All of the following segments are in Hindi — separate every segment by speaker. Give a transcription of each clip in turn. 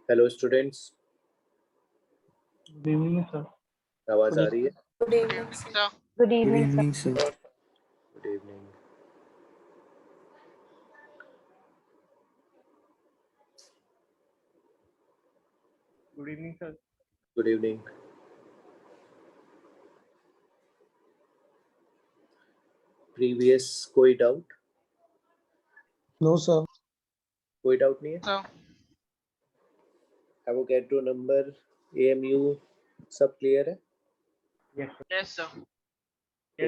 Speaker 1: Hello students,
Speaker 2: good evening sir.
Speaker 1: आवाज आ रही है?
Speaker 3: Good evening sir.
Speaker 4: Good evening sir.
Speaker 1: Good evening.
Speaker 2: Good evening sir.
Speaker 1: Good evening. Previous कोई डाउट?
Speaker 5: No sir.
Speaker 1: कोई डाउट नहीं है? एवोगैड्रो नंबर, एएमयू सब क्लियर है?
Speaker 2: Yes sir.
Speaker 1: तो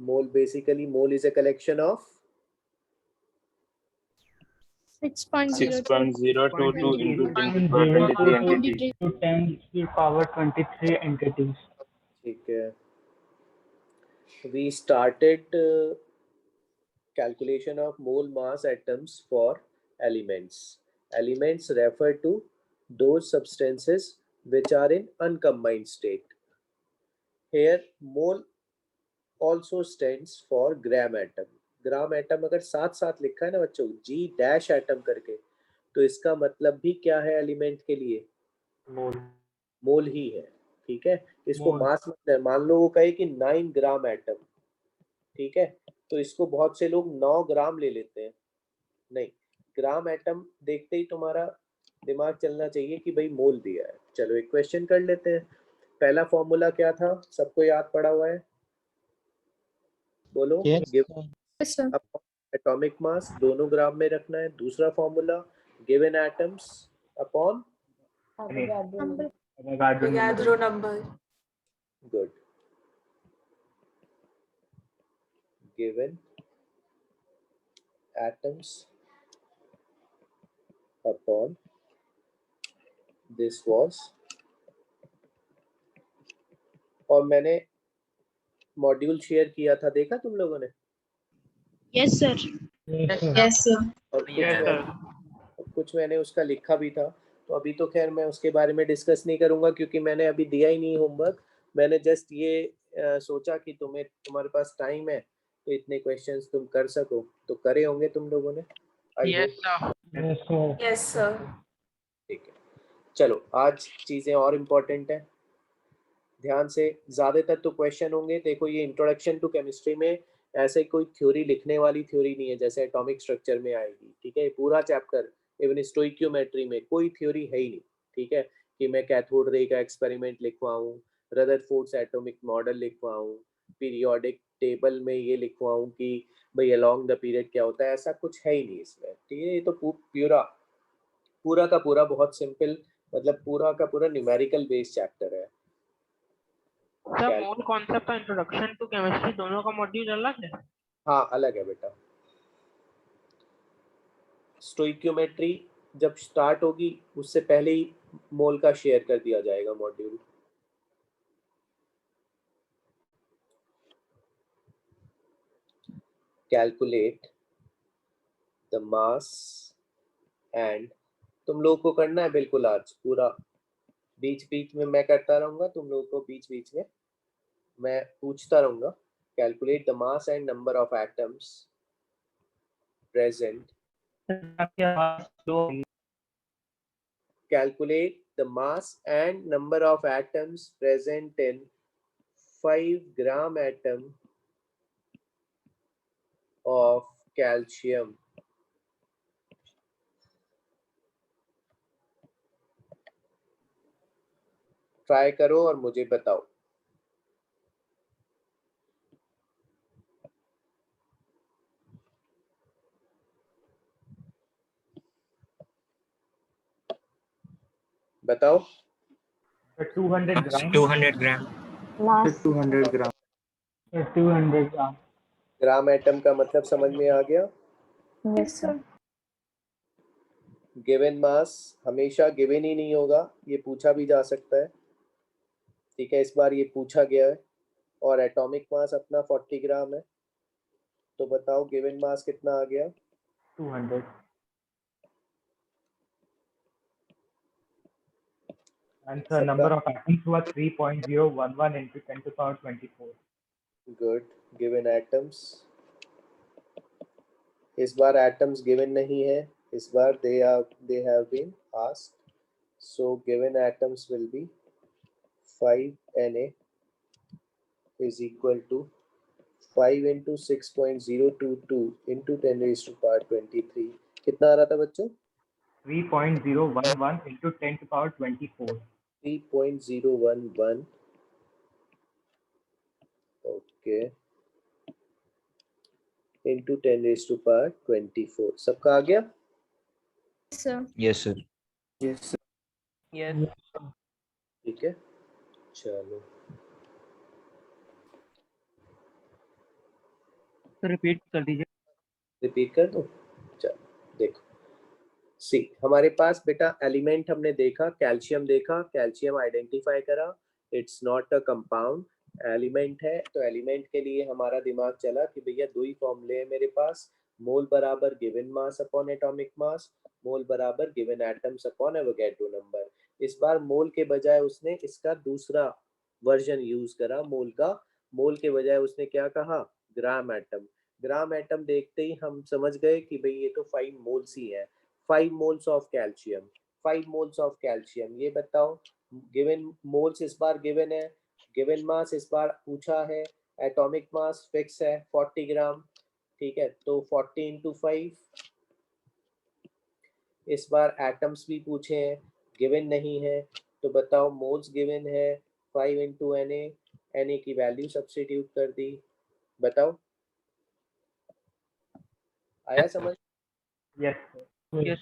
Speaker 1: mole basically mole is a collection of
Speaker 4: 6.022
Speaker 2: into 10 to 10 power 23 entities.
Speaker 1: ठीक है। We started calculation of mole mass atoms for elements. Elements refer to those substances which are in uncombined state. Here mole also stands for gram atom. Gram atom अगर साथ साथ लिखा है ना बच्चों, जी डैश एटम करके, तो इसका मतलब भी क्या है एलिमेंट के लिए? मोल ही है। ठीक है, इसको मास मत मान लो, वो कहे कि 9 ग्राम एटम, ठीक है, तो इसको बहुत से लोग 9 ग्राम ले लेते हैं। नहीं, ग्राम एटम देखते ही तुम्हारा दिमाग चलना चाहिए कि भाई मोल दिया है। चलो एक क्वेश्चन कर लेते हैं। पहला फॉर्मूला क्या था, सबको याद पड़ा हुआ है? बोलो। एटॉमिक मास दोनों ग्राम में रखना है। दूसरा formula given atoms upon
Speaker 3: Avogadro number.
Speaker 1: Good, given atoms upon this was, और मैंने मॉड्यूल शेयर किया था, देखा तुम लोगों ने?
Speaker 4: Yes sir.
Speaker 3: Yes sir.
Speaker 1: और कुछ मैंने उसका लिखा भी था। तो अभी तो खैर मैं उसके बारे में डिस्कस नहीं करूंगा क्योंकि मैंने अभी दिया ही नहीं होमवर्क। मैंने जस्ट ये सोचा कि तुम्हारे पास टाइम है तो इतने क्वेश्चंस तुम कर सको, तो करे होंगे तुम लोगों ने।
Speaker 3: Yes sir.
Speaker 1: ठीक है, चलो आज चीजें और इम्पोर्टेंट है, ध्यान से। ज्यादातर तो क्वेश्चन होंगे। देखो, ये इंट्रोडक्शन टू केमिस्ट्री में ऐसे कोई थ्योरी लिखने वाली थ्योरी नहीं है जैसे एटॉमिक स्ट्रक्चर में आएगी। ठीक है, पूरा चैप्टर इवन स्टोइकियोमेट्री में कोई थ्योरी है ही नहीं। ठीक है, कि मैं कैथोड रे का एक्सपेरिमेंट लिखवाऊं, रदरफोर्ड्स एटॉमिक मॉडल लिखवाऊं, पीरियोडिक टेबल में ये लिखवाऊं कि भाई अलोंग द पीरियड क्या होता है, ऐसा कुछ है ही नहीं इसमें। ठीक है, ये तो पूरा का पूरा बहुत सिंपल, मतलब पूरा का पूरा न्यूमेरिकल बेस्ड चैप्टर है।
Speaker 6: सर मोल कॉन्सेप्ट और इंट्रोडक्शन टू केमिस्ट्री दोनों का मॉड्यूल अलग है?
Speaker 1: हाँ अलग है बेटा। स्टोइकियोमेट्री जब स्टार्ट होगी उससे पहले ही मोल का शेयर कर दिया जाएगा module. Calculate the mass and, तुम लोगों को करना है बिल्कुल आज पूरा, बीच बीच में मैं करता रहूंगा, तुम लोगों को बीच बीच में मैं पूछता रहूंगा। Calculate the mass and number of atoms present. Calculate the mass and number of atoms present in 5 gram atom of calcium. Try करो और मुझे बताओ। बताओ।
Speaker 2: 200 ग्राम।
Speaker 5: 200 ग्राम। 200 ग्राम।
Speaker 2: 200 ग्राम।
Speaker 1: ग्राम एटम का मतलब समझ में आ गया?
Speaker 4: Yes sir.
Speaker 1: गिवन मास हमेशा गिवन ही नहीं होगा, ये पूछा भी जा सकता है। ठीक है, इस बार ये पूछा गया है। और एटॉमिक मास अपना 40 ग्राम है, तो बताओ गिवन मास कितना आ गया?
Speaker 2: 200। And the number of atoms was 3.011 into 10 to the power 24.
Speaker 1: Good, given atoms. इस बार एटम्स गिवन नहीं है, इस बार they have been asked So given atoms will be 5Na is equal to 5 into 6.022 into 10 raised to power 23. कितना आ रहा था बच्चों?
Speaker 2: 3.011 into 10 to power 24.
Speaker 1: 3.011. Okay. Into 10 raised to power 24. सबका आ गया?
Speaker 4: Sir.
Speaker 7: Yes, sir.
Speaker 5: Yes, sir.
Speaker 6: Yes.
Speaker 1: ठीक है, चलो
Speaker 2: रिपीट कर दीजिए.
Speaker 1: रिपीट कर दो. चलो देखो, सी हमारे पास बेटा एलिमेंट हमने देखा, कैल्शियम देखा, कैल्शियम आइडेंटिफाई करा, it's not a compound, element है. तो एलिमेंट के लिए हमारा दिमाग चला कि भैया दो ही फॉर्मूले हैं मेरे पास, मोल बराबर given mass upon atomic mass, mole बराबर given atoms upon Avogadro number. इस बार मोल के बजाय उसने इसका दूसरा वर्जन यूज करा मोल का. मोल के बजाय उसने क्या कहा? Gram atom. ग्राम एटम देखते ही हम समझ गए कि भाई ये तो 5 मोल्स ही है. 5 moles of calcium, 5 moles of calcium. ये बताओ गिवन मोल्स इस बार गिवन है, गिवन मास इस बार पूछा है, एटॉमिक मास फिक्स है 40 ग्राम. ठीक है, तो 40 इंटू 5. इस बार एटम्स भी पूछे हैं, गिवन नहीं है, तो बताओ मोल्स गिवन है 5 इंटू Na. Na की वैल्यू सब्स्टिट्यूट कर दी. बताओ आया समझ?
Speaker 2: Yes, sir.
Speaker 6: Yes.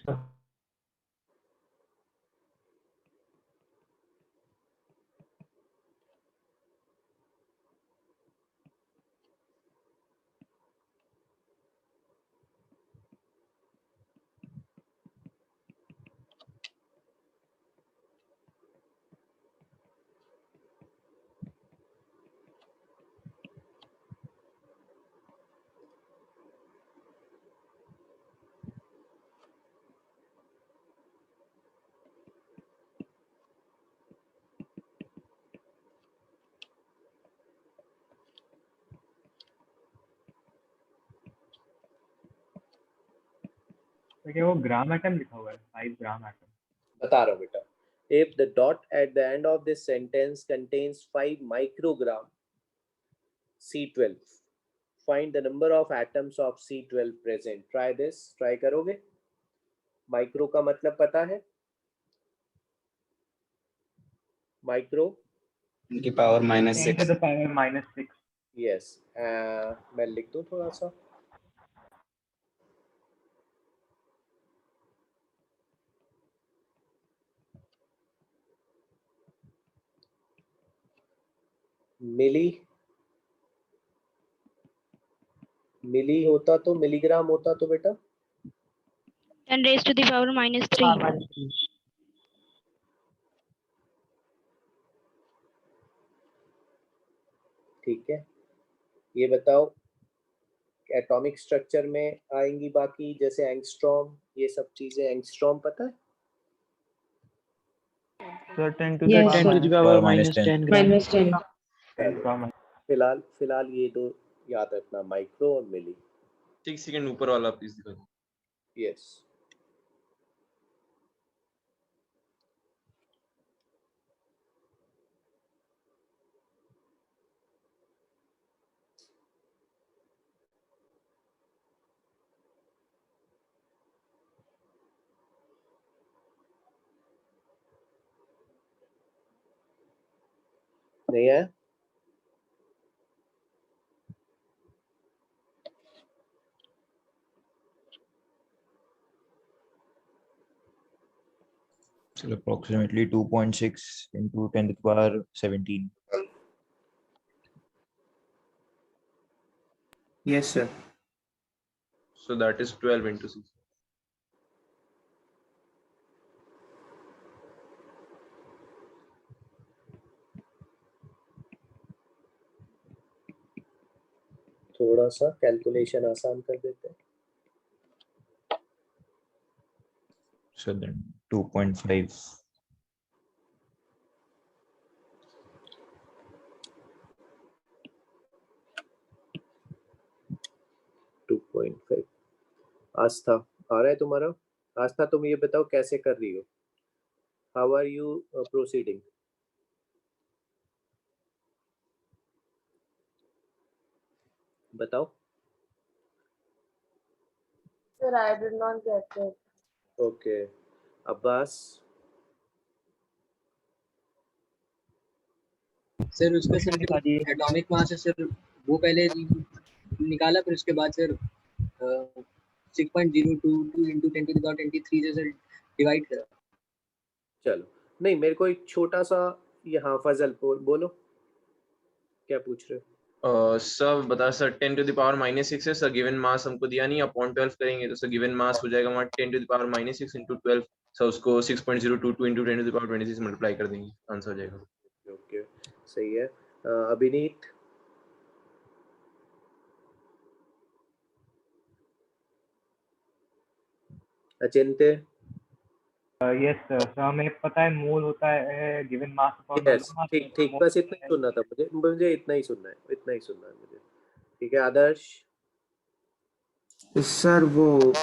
Speaker 2: देखिए वो ग्राम एटम लिखा हुआ है, 5 ग्राम एटम.
Speaker 1: बता रहा हूँ बेटा. If the dot at the end of this sentence contains 5 microgram C12, find the number of atoms of C12 present. Try this. Try करोगे? माइक्रो का मतलब पता है? माइक्रो
Speaker 5: 10 की पावर10
Speaker 2: to
Speaker 5: -6.
Speaker 2: the power -6.
Speaker 1: यस. मैं लिख दूं थोड़ा सा. मिली, मिली होता तो मिलीग्राम होता तो बेटा
Speaker 4: 10 raised to the power -3.
Speaker 1: ठीक है. ये बताओ एटॉमिक स्ट्रक्चर में आएंगी बाकी, जैसे एंगस्ट्रॉम, ये सब चीजें. एंगस्ट्रॉम पता है?
Speaker 5: Sir, 10 to
Speaker 4: Yes,
Speaker 5: the
Speaker 4: sir.
Speaker 5: power
Speaker 7: -10.
Speaker 5: -10 gram.
Speaker 1: चलो, फिलहाल ये दो याद रखना, माइक्रो और मिली.
Speaker 8: 6 सेकंड ऊपर वाला प्लीज दिखा दो.
Speaker 1: यस. नहीं है?
Speaker 7: So approximately 2.6 into 10 to the power 17.
Speaker 5: Yes, sir.
Speaker 8: So that is 12 into 6.
Speaker 1: थोड़ा सा कैलकुलेशन आसान कर देते हैं.
Speaker 7: So then 2.5.
Speaker 1: 2.5. आस्था आ रहा है तुम्हारा? आस्था तुम ये बताओ कैसे कर रही हो? How are you proceeding? बताओ.
Speaker 3: Sir, I did not get it.
Speaker 1: Okay. Abbas.
Speaker 9: Sir उसका सर जो एटॉमिक मास है सर वो पहले निकाला फिर उसके बाद sir 6.022 into 10 to the power 23 से सर डिवाइड करा.
Speaker 1: चलो, नहीं मेरे को एक छोटा सा यहाँ फजल बोलो क्या पूछ रहे हो.
Speaker 8: सर बता सर 10 to the power -6 है सर, गिवन मास हमको दिया नहीं, अपॉन 12 करेंगे तो सर गिवन मास हो जाएगा हमारा 10 to the power -6 into 12. Sir उसको 6.022 into 10 to the power 26 multiply कर देंगे, आंसर हो जाएगा.
Speaker 1: ओके, सही है. अभिनीत. अचिंत्य.
Speaker 2: Yes sir. सर हमें पता है मोल होता है गिवन मास अपॉन
Speaker 1: यस, ठीक ठीक, बस इतना ही सुनना था मुझे इतना ही सुनना है मुझे. ठीक है. आदर्श.
Speaker 5: सर वो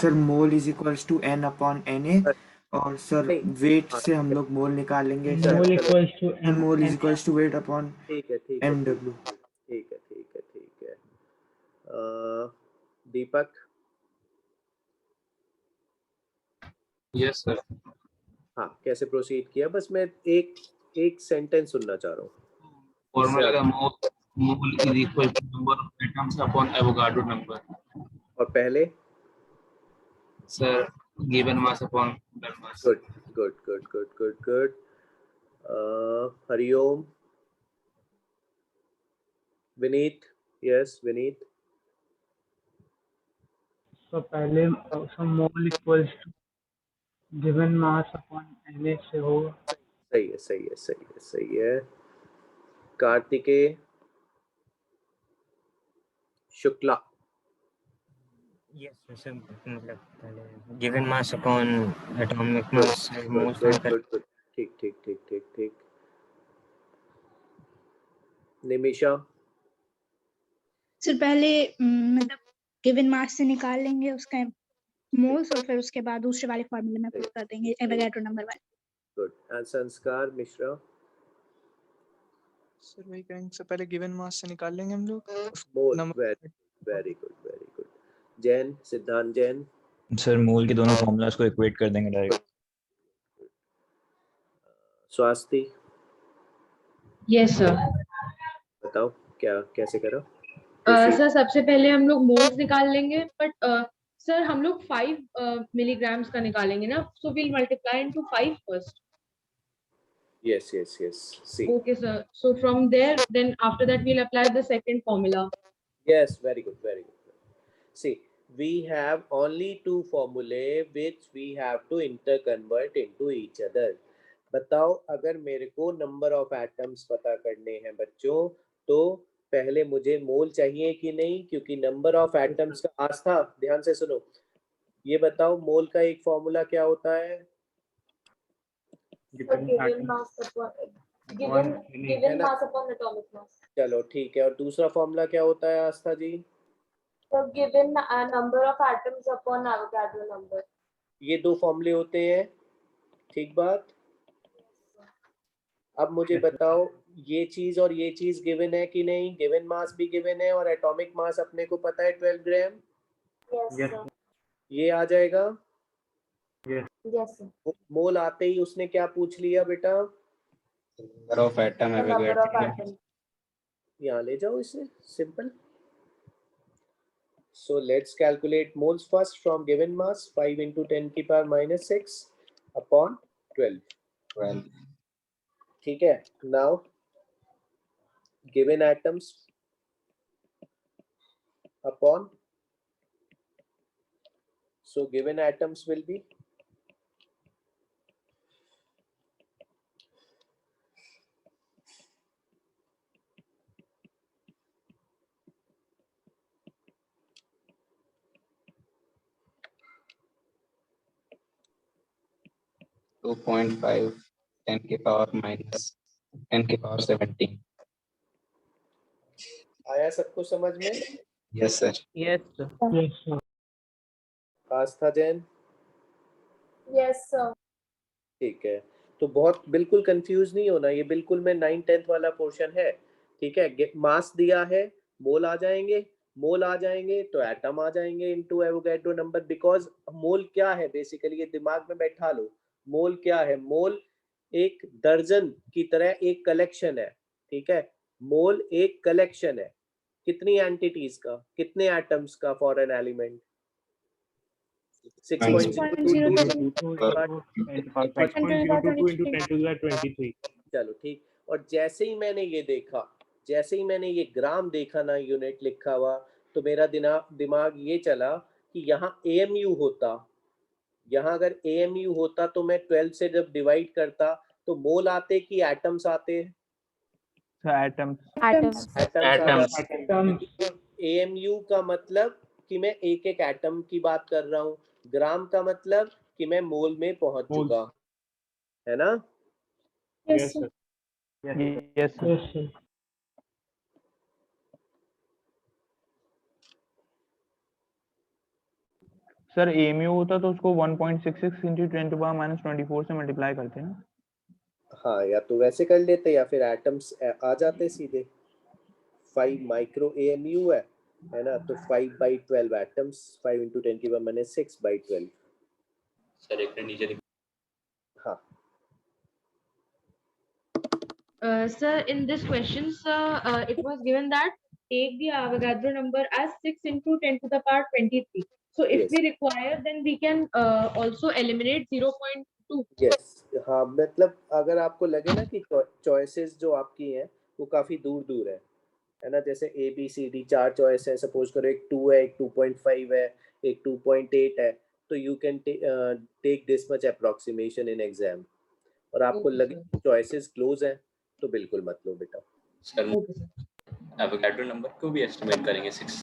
Speaker 5: sir mole is equals to n upon Na और सर वेट से हम लोग मोल निकालेंगे.
Speaker 2: Mole equals to
Speaker 5: mole is equals to weight upon
Speaker 1: ठीक है
Speaker 5: mw.
Speaker 1: ठीक है. दीपक.
Speaker 10: Yes sir.
Speaker 1: हाँ, कैसे प्रोसीड किया, बस मैं एक सेंटेंस सुनना चाह रहा हूँ.
Speaker 10: फॉर्मूला का mole is equal to number of atoms upon Avogadro number.
Speaker 1: और पहले
Speaker 10: sir given mass upon molar mass.
Speaker 1: Good. Hariom. Vineet. Yes Vineet.
Speaker 2: तो पहले mole equals to given mass upon Na से होगा.
Speaker 1: सही है. कार्तिकेय. शुक्ला.
Speaker 9: यस सर मतलब पहले given mass upon atomic mass mole find कर.
Speaker 1: गुड. ठीक. निमिषा.
Speaker 4: सर पहले मतलब गिवन मास से निकाल लेंगे उसका मोल्स और फिर उसके बाद दूसरे वाले फार्मूले में पुट कर देंगे एवोगाड्रो नंबर वाले.
Speaker 1: गुड. एंड संस्कार मिश्रा.
Speaker 5: सर वही करेंगे. सर पहले गिवन मास से निकाल लेंगे हम लोग
Speaker 1: मोल. Very good. जैन. सिद्धांत जैन.
Speaker 7: सर मोल के दोनों फॉर्मूलाज को इक्वेट कर देंगे डायरेक्ट.
Speaker 1: स्वास्थी.
Speaker 11: Yes sir.
Speaker 1: बताओ क्या कैसे करो.
Speaker 11: सर सबसे पहले हम लोग मोल्स निकाल लेंगे बट सर हम लोग 5 मिलीग्राम्स का निकालेंगे ना, so will multiply into 5 first.
Speaker 1: Yes. See.
Speaker 11: Okay sir, so from there then after that we'll apply the second formula.
Speaker 1: Yes, very good. See, we have only two formulae which we have to interconvert into each other. बताओ अगर मेरे को नंबर ऑफ एटम्स पता करने हैं बच्चों, तो पहले मुझे मोल चाहिए कि नहीं, क्योंकि नंबर ऑफ एटम्स का आस्था ध्यान से सुनो. ये बताओ मोल का एक फॉर्मूला क्या होता है.
Speaker 3: Given mass upon atomic mass.
Speaker 1: चलो ठीक है. और दूसरा फॉर्मूला क्या होता है आस्था जी.
Speaker 3: So given number of atoms upon Avogadro number.
Speaker 1: ये दो फॉर्मूले होते हैं. ठीक बात. अब मुझे बताओ ये चीज और ये चीज गिवन है कि नहीं. गिवन मास भी गिवन है और एटॉमिक मास अपने को पता है 12 ग्राम.
Speaker 3: Yes sir.
Speaker 1: ये आ जाएगा.
Speaker 3: Yes sir.
Speaker 1: मोल आते ही उसने क्या पूछ लिया बेटा.
Speaker 5: Number of atom
Speaker 3: The number of atoms.
Speaker 1: यहाँ ले जाओ इसे. Simple. So let's calculate moles first from given mass 5 into 10 की power -6 upon 12. ठीक है. Now given atoms upon, so given atoms will be
Speaker 5: -2.5 10 की पावर -10 की पावर 17.
Speaker 1: आया सबको समझ में.
Speaker 5: Yes sir.
Speaker 6: Yes sir.
Speaker 1: Astha Jain.
Speaker 3: Yes sir.
Speaker 1: ठीक है, तो बहुत बिल्कुल कंफ्यूज नहीं होना, ये बिल्कुल में 9/10 वाला पोर्शन है। ठीक है, मास दिया है, मोल आ जाएंगे, मोल आ जाएंगे तो एटम आ जाएंगे इनटू एवोगैड्रो नंबर। बिकॉज मोल क्या है बेसिकली, ये दिमाग में बैठा लो, मोल क्या है, मोल एक दर्जन की तरह एक कलेक्शन है। ठीक है, मोल एक कलेक्शन है कितनी एंटिटीज का, कितने एटम्स का फॉर एन एलिमेंट,
Speaker 6: 6.02
Speaker 1: चलो ठीक। और जैसे ही मैंने ये देखा, जैसे ही मैंने ये ग्राम देखा ना, यूनिट लिखा हुआ, तो मेरा दिमाग ये चला कि यहाँ AMU होता, यहाँ अगर AMU होता तो मैं 12 से जब डिवाइड करता तो मोल आते कि एटम्स आते?
Speaker 12: एटम्स।
Speaker 1: AMU का मतलब कि मैं एक एक एटम की बात कर रहा हूँ, ग्राम का मतलब कि मैं मोल में पहुंच चुका, है ना?
Speaker 6: Yes sir.
Speaker 2: Yes, sir.
Speaker 13: Sir AMU होता तो उसको 1.66 into 10⁻⁻24 से मल्टीप्लाई करते हैं ना?
Speaker 1: हाँ, या तो वैसे कर लेते या फिर एटम्स आ जाते सीधे। 5 माइक्रो AMU है ना, तो 5/12 एटम्स, 5 into 10⁻⁻6/12।
Speaker 10: सर एक मिनट नीचे
Speaker 1: हाँ
Speaker 11: Sir, in this question, sir, it was given that take the Avogadro number as 6 into 10 to the power 23. So if
Speaker 1: Yes.
Speaker 11: we require, then we can also eliminate 0.2.
Speaker 1: Yes, हाँ मतलब अगर आपको लगे ना कि चॉइसेस जो आपकी हैं वो काफी दूर दूर है ना, जैसे ABCD 4 चॉइस है, सपोज करो एक 2 है, एक 2.5 है, एक 2.8 है, तो you can take this much approximation in exam. और आपको लगे चॉइसेस क्लोज हैं तो बिल्कुल मत लो बेटा।
Speaker 10: सर एवोगाड्रो नंबर को भी एस्टिमेट करेंगे 6।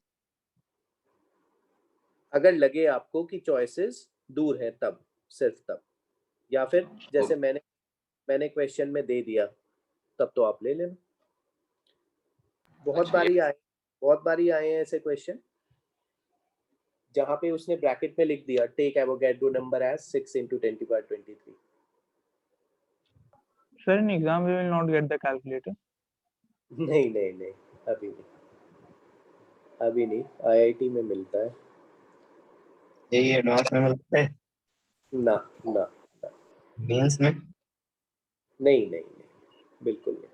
Speaker 1: अगर लगे आपको कि चॉइसेस दूर हैं तब, सिर्फ तब, या फिर जैसे मैंने क्वेश्चन में दे दिया तब तो आप ले लेना। बहुत बारी आए हैं ऐसे क्वेश्चन जहां पे उसने ब्रैकेट में लिख दिया take Avogadro number as 6 into 10⁻23।
Speaker 13: Sir, in exam we will not get the calculator.
Speaker 1: नहीं, अभी नहीं, IIT में मिलता है।
Speaker 14: यही एडवांस में मिलता है?
Speaker 1: ना
Speaker 14: मेंस में
Speaker 1: नहीं, बिल्कुल नहीं।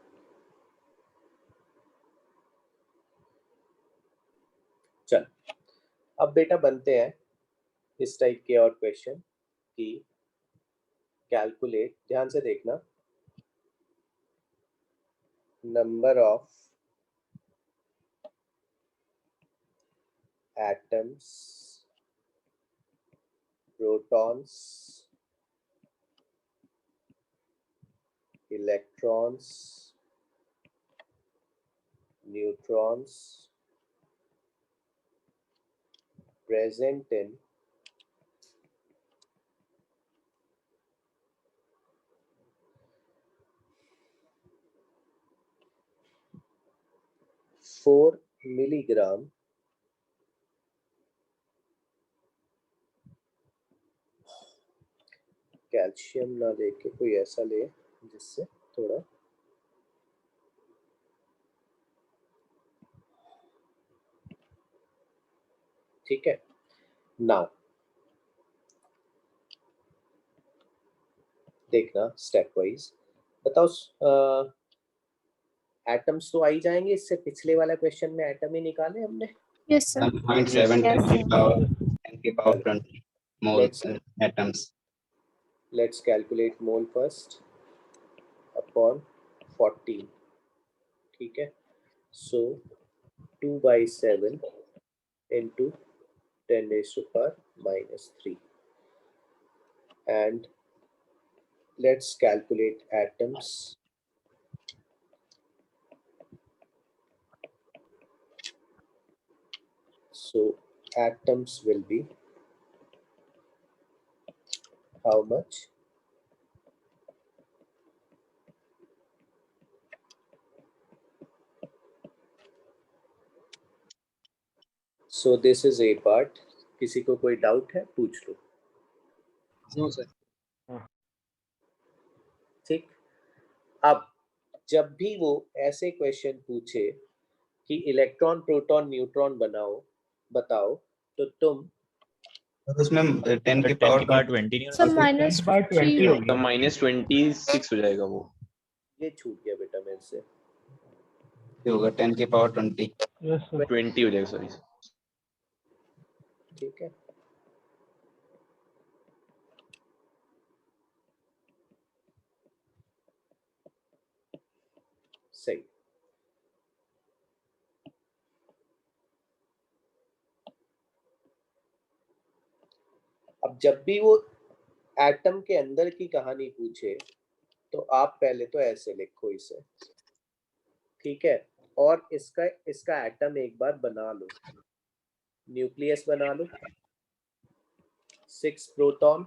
Speaker 1: चल अब बेटा बनते हैं इस टाइप के और क्वेश्चन की कैलकुलेट, ध्यान से देखना, number of atoms, protons, electrons, neutrons present in (4 milligram calcium ना लेके कोई ऐसा ले जिससे थोड़ा ठीक है। नाउ देखना स्टेप वाइज, बताओ एटम्स तो आ ही जाएंगे, इससे पिछले वाला क्वेश्चन में एटम ही निकाले हमने।
Speaker 12: Yes, sir.
Speaker 14: 1.7 10 की power 20 moles atoms.
Speaker 1: Let's calculate mole first upon 14। ठीक है, so 2/7 into 10⁻⁻³ and let's calculate atoms. So atoms will be how much? So this is a part। किसी को कोई डाउट है पूछ लो।
Speaker 9: No sir.
Speaker 1: अब जब भी वो ऐसे क्वेश्चन पूछे कि इलेक्ट्रॉन प्रोटॉन न्यूट्रॉन बताओ, तो तुम
Speaker 14: उसमें 10 की
Speaker 7: टेन
Speaker 14: पावर
Speaker 7: की पावर 20 नहीं
Speaker 11: सर माइनस थ्री
Speaker 8: तो
Speaker 11: होगी।
Speaker 8: -26 हो जाएगा वो।
Speaker 1: ये छूट गया बेटा मेरे से।
Speaker 14: होगा 10 की पावर 20।
Speaker 2: Yes sir.
Speaker 8: 20 हो जाएगा, सॉरी।
Speaker 1: ठीक है, सही। अब जब भी वो एटम के अंदर की कहानी पूछे तो आप पहले तो ऐसे लिखो इसे, ठीक है, और इसका एटम एक बार बना लो, न्यूक्लियस बना लो, 6 प्रोटॉन,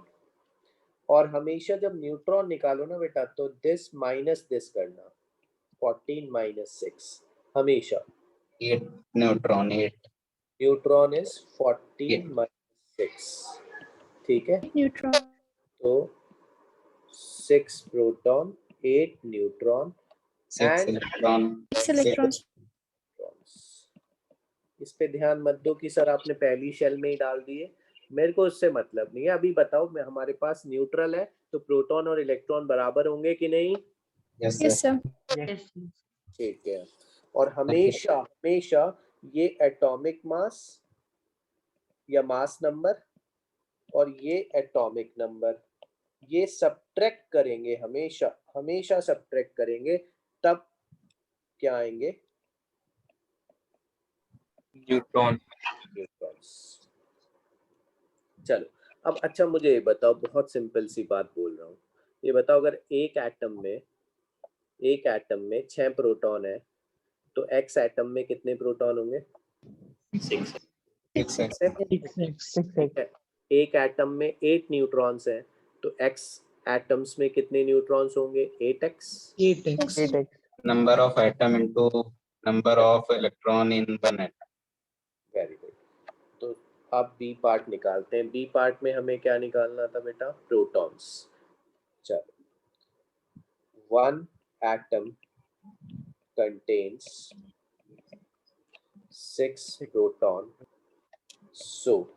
Speaker 1: और हमेशा जब न्यूट्रॉन निकालो ना बेटा तो दिस माइनस दिस करना, 14 माइनस 6, हमेशा
Speaker 14: 8 न्यूट्रॉन 8
Speaker 1: न्यूट्रॉन इज 14 माइनस 6, ठीक है।
Speaker 4: न्यूट्रॉन
Speaker 1: तो 6 proton 8 neutron
Speaker 14: 6
Speaker 1: and
Speaker 14: electron
Speaker 4: 6 electrons.
Speaker 1: इस पे ध्यान मत दो कि सर आपने पहली शेल में ही डाल दिए, मेरे को उससे मतलब नहीं है। अभी बताओ, मैं हमारे पास न्यूट्रल है तो प्रोटॉन और इलेक्ट्रॉन बराबर होंगे कि नहीं?
Speaker 14: Yes
Speaker 4: yes
Speaker 14: sir.
Speaker 4: सर।
Speaker 1: ठीक है, और हमेशा हमेशा ये एटॉमिक मास या मास नंबर और ये एटॉमिक नंबर, ये सब्ट्रैक्ट करेंगे, हमेशा हमेशा सब्ट्रैक्ट करेंगे, तब क्या आएंगे?
Speaker 10: न्यूट्रॉन।
Speaker 1: चलो अब अच्छा मुझे ये बताओ, बहुत सिंपल सी बात बोल रहा हूँ, ये बताओ अगर एक एटम में 6 प्रोटॉन है तो एक्स एटम में कितने प्रोटॉन होंगे?
Speaker 14: 6
Speaker 1: ठीक है। एक एटम में 8 न्यूट्रॉन्स हैं तो एक्स एटम्स में कितने न्यूट्रॉन्स होंगे? 8x।
Speaker 14: Number of atom into number of electron in one atom.
Speaker 1: Very good. तो अब बी पार्ट निकालते हैं। बी पार्ट में हमें क्या निकालना था बेटा? प्रोटॉन्स। चलो, one atom contains 6 proton, so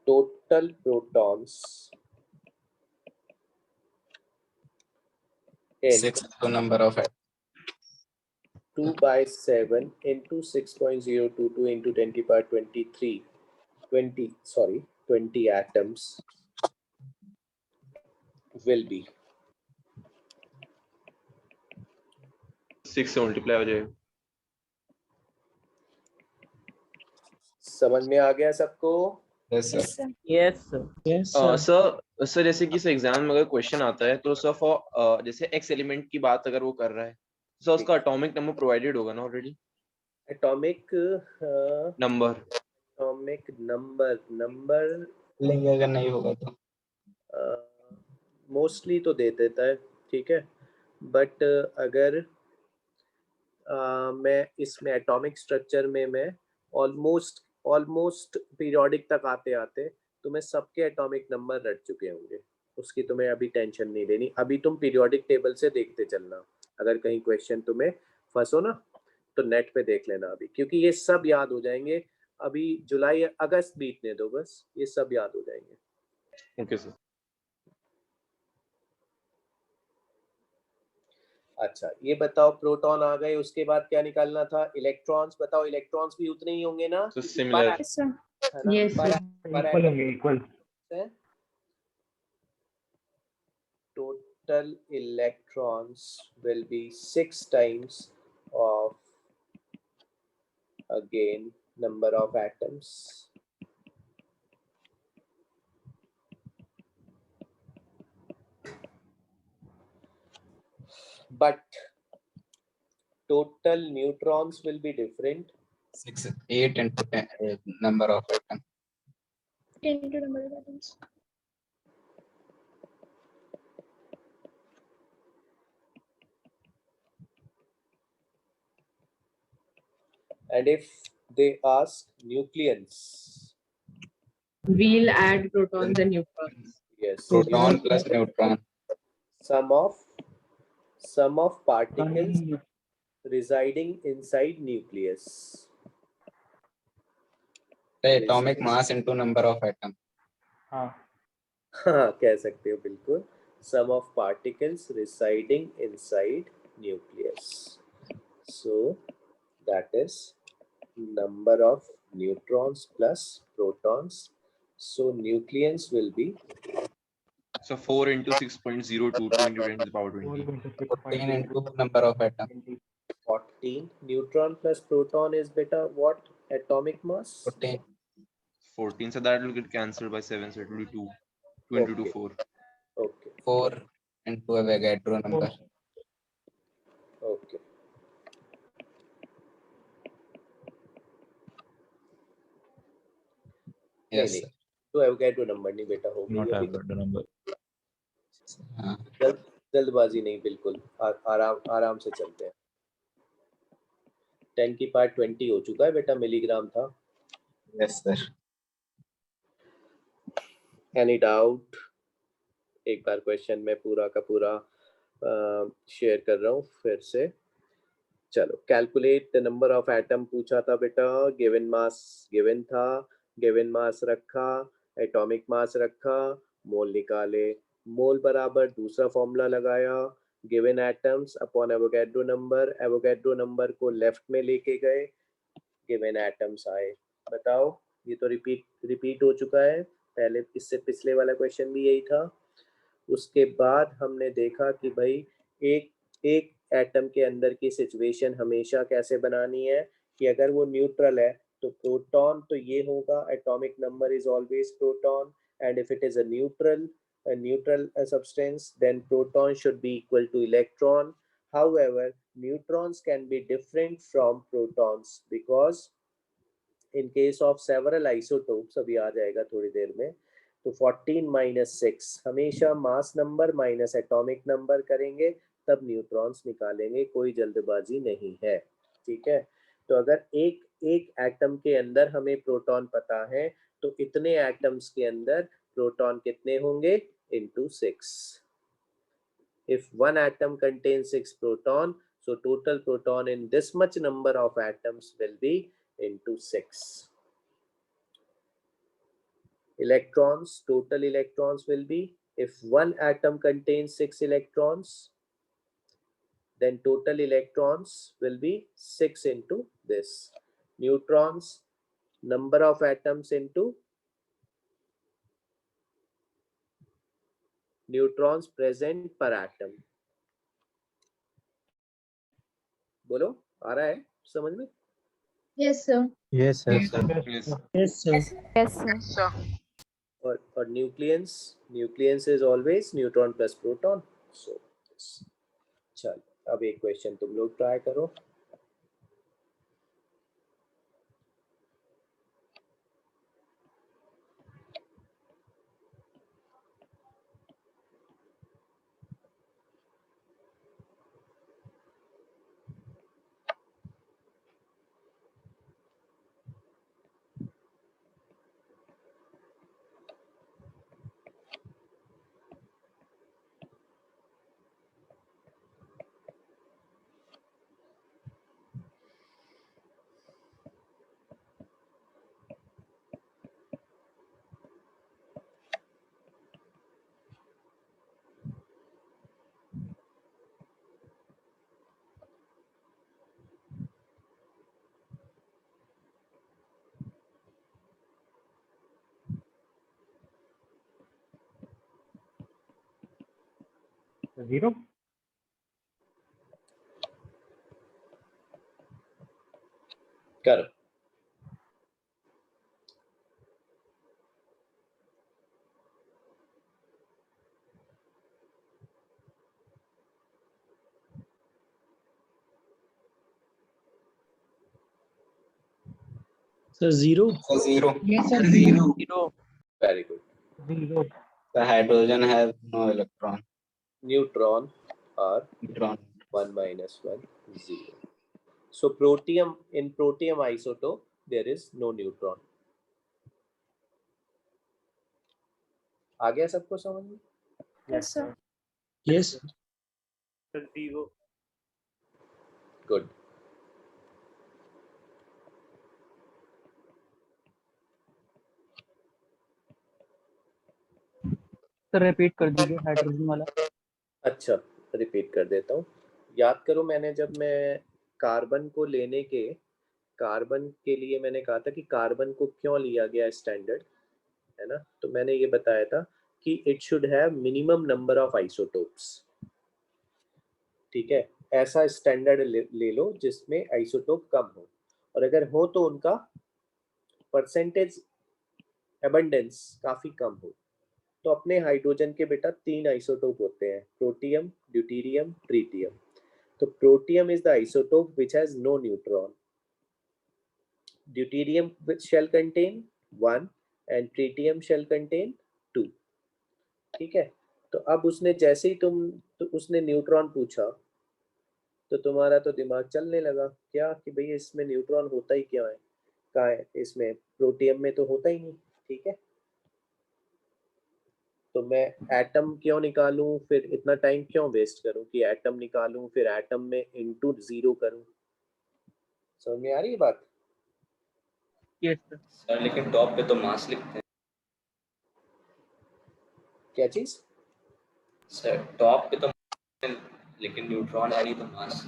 Speaker 1: total protons in
Speaker 14: 6 to number of
Speaker 1: 2 by 7 into 6.022 into 10 to the power 20 atoms will be
Speaker 8: 6 से मल्टीप्लाई हो जाएगा।
Speaker 1: समझ में आ गया सबको?
Speaker 14: Yes sir.
Speaker 8: सर जैसे कि एग्जाम में अगर क्वेश्चन आता है तो सर फॉर जैसे एक्स एलिमेंट की बात अगर वो कर रहा है तो सर उसका एटॉमिक नंबर प्रोवाइडेड होगा ना ऑलरेडी?
Speaker 1: एटॉमिक नंबर
Speaker 14: लेंगे अगर नहीं होगा तो
Speaker 1: मोस्टली तो दे देता है, ठीक है, बट अगर मैं इसमें एटॉमिक स्ट्रक्चर में मैं ऑलमोस्ट पीरियोडिक तक आते आते तो मैं सबके एटॉमिक नंबर रट चुके होंगे, उसकी तुम्हें अभी टेंशन नहीं लेनी। अभी तुम पीरियोडिक टेबल से देखते चलना, अगर कहीं क्वेश्चन तुम्हें फंसो ना तो नेट पे देख लेना अभी, क्योंकि ये सब याद हो जाएंगे। अभी जुलाई अगस्त बीतने दो, बस ये सब याद हो जाएंगे।
Speaker 8: Okay sir.
Speaker 1: अच्छा ये बताओ, प्रोटॉन आ गए, उसके बाद क्या निकालना था? इलेक्ट्रॉन्स। बताओ इलेक्ट्रॉन्स भी उतने ही होंगे ना?
Speaker 8: तो similar.
Speaker 2: Equal.
Speaker 1: Total electrons will be 6 times of again number of atoms. But total neutrons will be different.
Speaker 14: 8 into 10 number of atoms.
Speaker 4: 10 into number of atoms.
Speaker 1: And if they ask nucleons,
Speaker 11: We'll add protons and neutrons.
Speaker 1: yes,
Speaker 14: Proton plus neutron.
Speaker 1: Sum of Sum of particles residing inside nucleus.
Speaker 14: The atomic mass into number of atoms.
Speaker 2: हाँ
Speaker 1: हाँ कह सकते हो बिल्कुल. Sum of particles residing inside nucleus. So that is number of neutrons plus protons. So nucleons will be
Speaker 8: So 4 into 6.022 into 10 to the power 20.
Speaker 14: 14 into number of atoms.
Speaker 1: 14. Neutron plus proton is beta what atomic mass?
Speaker 14: 14.
Speaker 8: 14. So that will get cancelled by 7. So it will be 2. 2 into 2, 4.
Speaker 1: Okay.
Speaker 14: 4 into Avogadro number.
Speaker 1: Okay.
Speaker 14: Yes.
Speaker 1: नहीं तो एवोगैड्रो नंबर नहीं बेटा हो
Speaker 7: Not
Speaker 1: गई अभी
Speaker 7: Avogadro number.
Speaker 14: हाँ.
Speaker 1: जल्दबाजी नहीं बिल्कुल आराम से चलते हैं. 10 की पावर 20 हो चुका है बेटा मिलीग्राम था.
Speaker 14: Yes sir.
Speaker 1: Any doubt? एक बार क्वेश्चन में पूरा का पूरा शेयर कर रहा हूँ फिर से. चलो calculate the number of atom पूछा था बेटा. गिवन मास गिवन था, गिवन मास रखा, एटॉमिक मास रखा, मोल निकाले. मोल बराबर दूसरा फॉर्मूला लगाया, given atoms upon Avogadro number को लेफ्ट में लेके गए, गिवन एटम्स आए. बताओ ये तो रिपीट हो चुका है. पहले इससे पिछले वाला क्वेश्चन भी यही था. उसके बाद हमने देखा कि भाई एक एटम के अंदर की सिचुएशन हमेशा कैसे बनानी है कि अगर वो न्यूट्रल है तो प्रोटॉन तो ये होगा, atomic number is always proton, and if it is a neutral substance then proton should be equal to electron. However, neutrons can be different from protons because in case of several isotopes, अभी आ जाएगा थोड़ी देर में, तो 14 minus 6 हमेशा mass number minus atomic number करेंगे तब न्यूट्रॉन्स निकालेंगे. कोई जल्दबाजी नहीं है. ठीक है. तो अगर एक एटम के अंदर हमें प्रोटॉन पता है तो इतने एटम्स के अंदर प्रोटॉन कितने होंगे? into 6. If one atom contains 6 proton, so total proton in this much number of atoms will be into 6. Electrons, total electrons will be, if one atom contains 6 electrons, then total electrons will be 6 into this. Neutrons, number of atoms into neutrons present per atom. बोलो आ रहा है समझ में?
Speaker 4: Yes, sir.
Speaker 7: Yes, sir.
Speaker 8: Yes.
Speaker 3: Yes, sir.
Speaker 1: और nucleons is always neutron plus proton. So चलो अब एक क्वेश्चन तुम लोग ट्राई करो.
Speaker 2: Zero.
Speaker 1: करो.
Speaker 12: So 0.
Speaker 14: So 0.
Speaker 12: Yes, sir.
Speaker 10: 0.
Speaker 1: Very good.
Speaker 2: Zero.
Speaker 14: The hydrogen has no electron.
Speaker 1: Neutron are
Speaker 14: Neutron.
Speaker 1: 1 minus 1 0. So protium, in protium isotope there is no neutron. आ गया सबको समझ में?
Speaker 4: Yes, sir.
Speaker 12: Yes.
Speaker 6: Sir 0
Speaker 1: good.
Speaker 2: Sir repeat कर दीजिए हाइड्रोजन वाला।
Speaker 1: अच्छा रिपीट कर देता हूँ। याद करो मैंने जब मैं कार्बन को लेने के कार्बन के लिए मैंने कहा था कि कार्बन को क्यों लिया गया स्टैंडर्ड, है ना, तो मैंने ये बताया था कि it should have minimum number of isotopes. ठीक है, ऐसा स्टैंडर्ड ले लो जिसमें आइसोटोप कम हो, और अगर हो तो उनका परसेंटेज एबंडेंस काफी कम हो। तो अपने हाइड्रोजन के बेटा 3 आइसोटोप होते हैं, प्रोटियम, ड्यूटेरियम, ट्रिटियम। तो protium is the isotope which has no neutron. Deuterium shall contain 1 and tritium shall contain 2. ठीक है, तो अब उसने जैसे ही उसने न्यूट्रॉन पूछा तो तुम्हारा तो दिमाग चलने लगा क्या कि भैया इसमें न्यूट्रॉन होता ही क्या है, कहाँ है, इसमें प्रोटियम में तो होता ही नहीं। ठीक है, तो मैं एटम क्यों निकालूं, फिर इतना टाइम क्यों वेस्ट करूं कि एटम निकालूं, फिर एटम में इनटू 0 करूं। समझ में आ रही है बात?
Speaker 2: यस
Speaker 14: सर लेकिन टॉप पे तो मास लिखते हैं।
Speaker 1: क्या चीज?
Speaker 14: सर टॉप पे तो लेकिन न्यूट्रॉन है नहीं तो मास।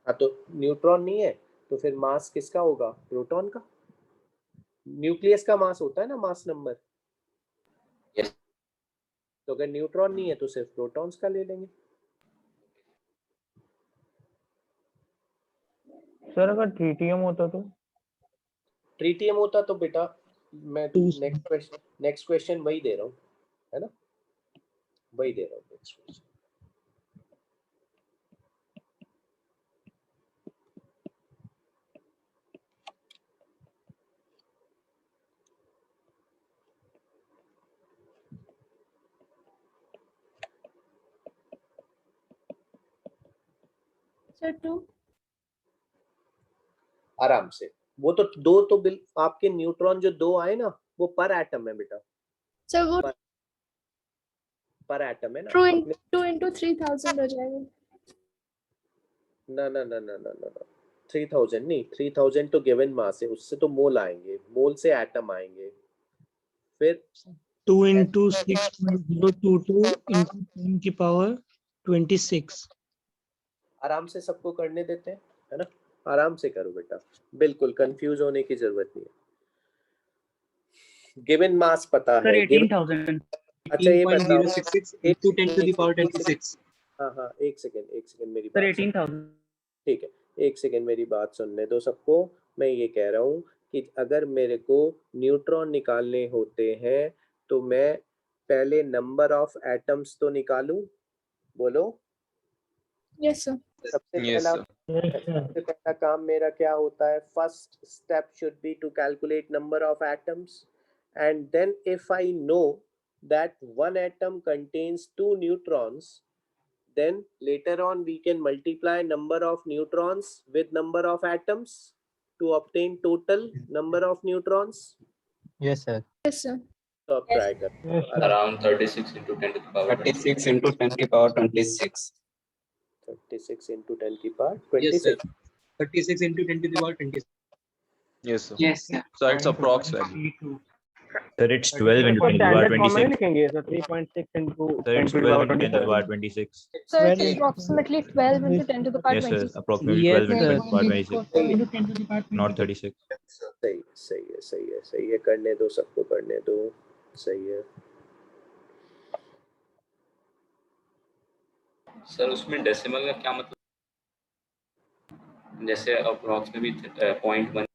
Speaker 1: हाँ तो न्यूट्रॉन नहीं है तो फिर मास किसका होगा? प्रोटॉन का। न्यूक्लियस का मास होता है ना, मास नंबर।
Speaker 14: यस।
Speaker 1: तो अगर न्यूट्रॉन नहीं है तो सिर्फ प्रोटॉन्स का ले लेंगे।
Speaker 13: सर अगर ट्रिटियम होता तो?
Speaker 1: ट्रिटियम होता तो बेटा मैं नेक्स्ट क्वेश्चन वही दे रहा हूँ, है ना, वही दे रहा हूँ नेक्स्ट क्वेश्चन।
Speaker 11: सर 2
Speaker 1: आराम से, वो तो दो तो आपके न्यूट्रॉन जो 2 आए ना वो पर एटम है बेटा।
Speaker 11: सर वो
Speaker 1: पर एटम है ना।
Speaker 11: 2 into 3000 हो जाएगा।
Speaker 1: ना ना ना ना ना ना 3000 नहीं, 3000 तो गिवन मास है, उससे तो मोल आएंगे, मोल से एटम आएंगे। फिर
Speaker 12: 2 into 6.022 into 10 की पावर 26।
Speaker 1: आराम से सबको करने देते हैं, है ना, आराम से करो बेटा, बिल्कुल कंफ्यूज होने की जरूरत नहीं है। गिवन मास पता
Speaker 2: सर
Speaker 1: है,
Speaker 2: 18,000।
Speaker 1: अच्छा ये बताओ
Speaker 9: 066 into 10 to the power 26।
Speaker 1: हाँ हाँ एक सेकेंड मेरी
Speaker 2: सर
Speaker 1: बात सुन।
Speaker 2: 18,000।
Speaker 1: ठीक है, एक सेकेंड मेरी बात सुनने दो सबको। मैं ये कह रहा हूँ कि अगर मेरे को न्यूट्रॉन निकालने होते हैं तो मैं पहले नंबर ऑफ एटम्स तो निकालूं, बोलो।
Speaker 11: Yes sir.
Speaker 1: सबसे पहला काम मेरा क्या होता है? First step should be to calculate number of atoms, and then if I know that one atom contains 2 neutrons, then later on we can multiply number of neutrons with number of atoms to obtain total number of neutrons.
Speaker 9: Yes sir.
Speaker 11: Yes sir.
Speaker 1: तो अब ट्राई करो।
Speaker 14: Around 36 into 10 to the power 36 into 10 की power 26।
Speaker 1: 36 into 10 की power 26।
Speaker 9: Yes sir. 36 into 10 to the power 26।
Speaker 8: Yes sir.
Speaker 9: Yes sir.
Speaker 8: So it's approx value.
Speaker 7: Sir, it's 12 into 10 to the power 26.
Speaker 2: लिखेंगे sir 3.6 into
Speaker 7: Sir,
Speaker 2: 10
Speaker 7: it's
Speaker 2: to the
Speaker 7: 12
Speaker 2: power
Speaker 7: into 10 to the
Speaker 2: 26।
Speaker 7: power 26.
Speaker 3: So it's approximately 12 into 10 to the power
Speaker 7: Yes, sir.
Speaker 3: 26.
Speaker 7: Approximately
Speaker 12: Yes,
Speaker 7: 12 into 10 to the power
Speaker 12: sir.
Speaker 7: 26.
Speaker 12: into 10 to the power 26।
Speaker 7: Not 36.
Speaker 1: सही है, करने दो सबको, करने दो, सही है।
Speaker 14: सर उसमें डेसिमल का क्या मतलब? जैसे अप्रॉक्स में भी 0.1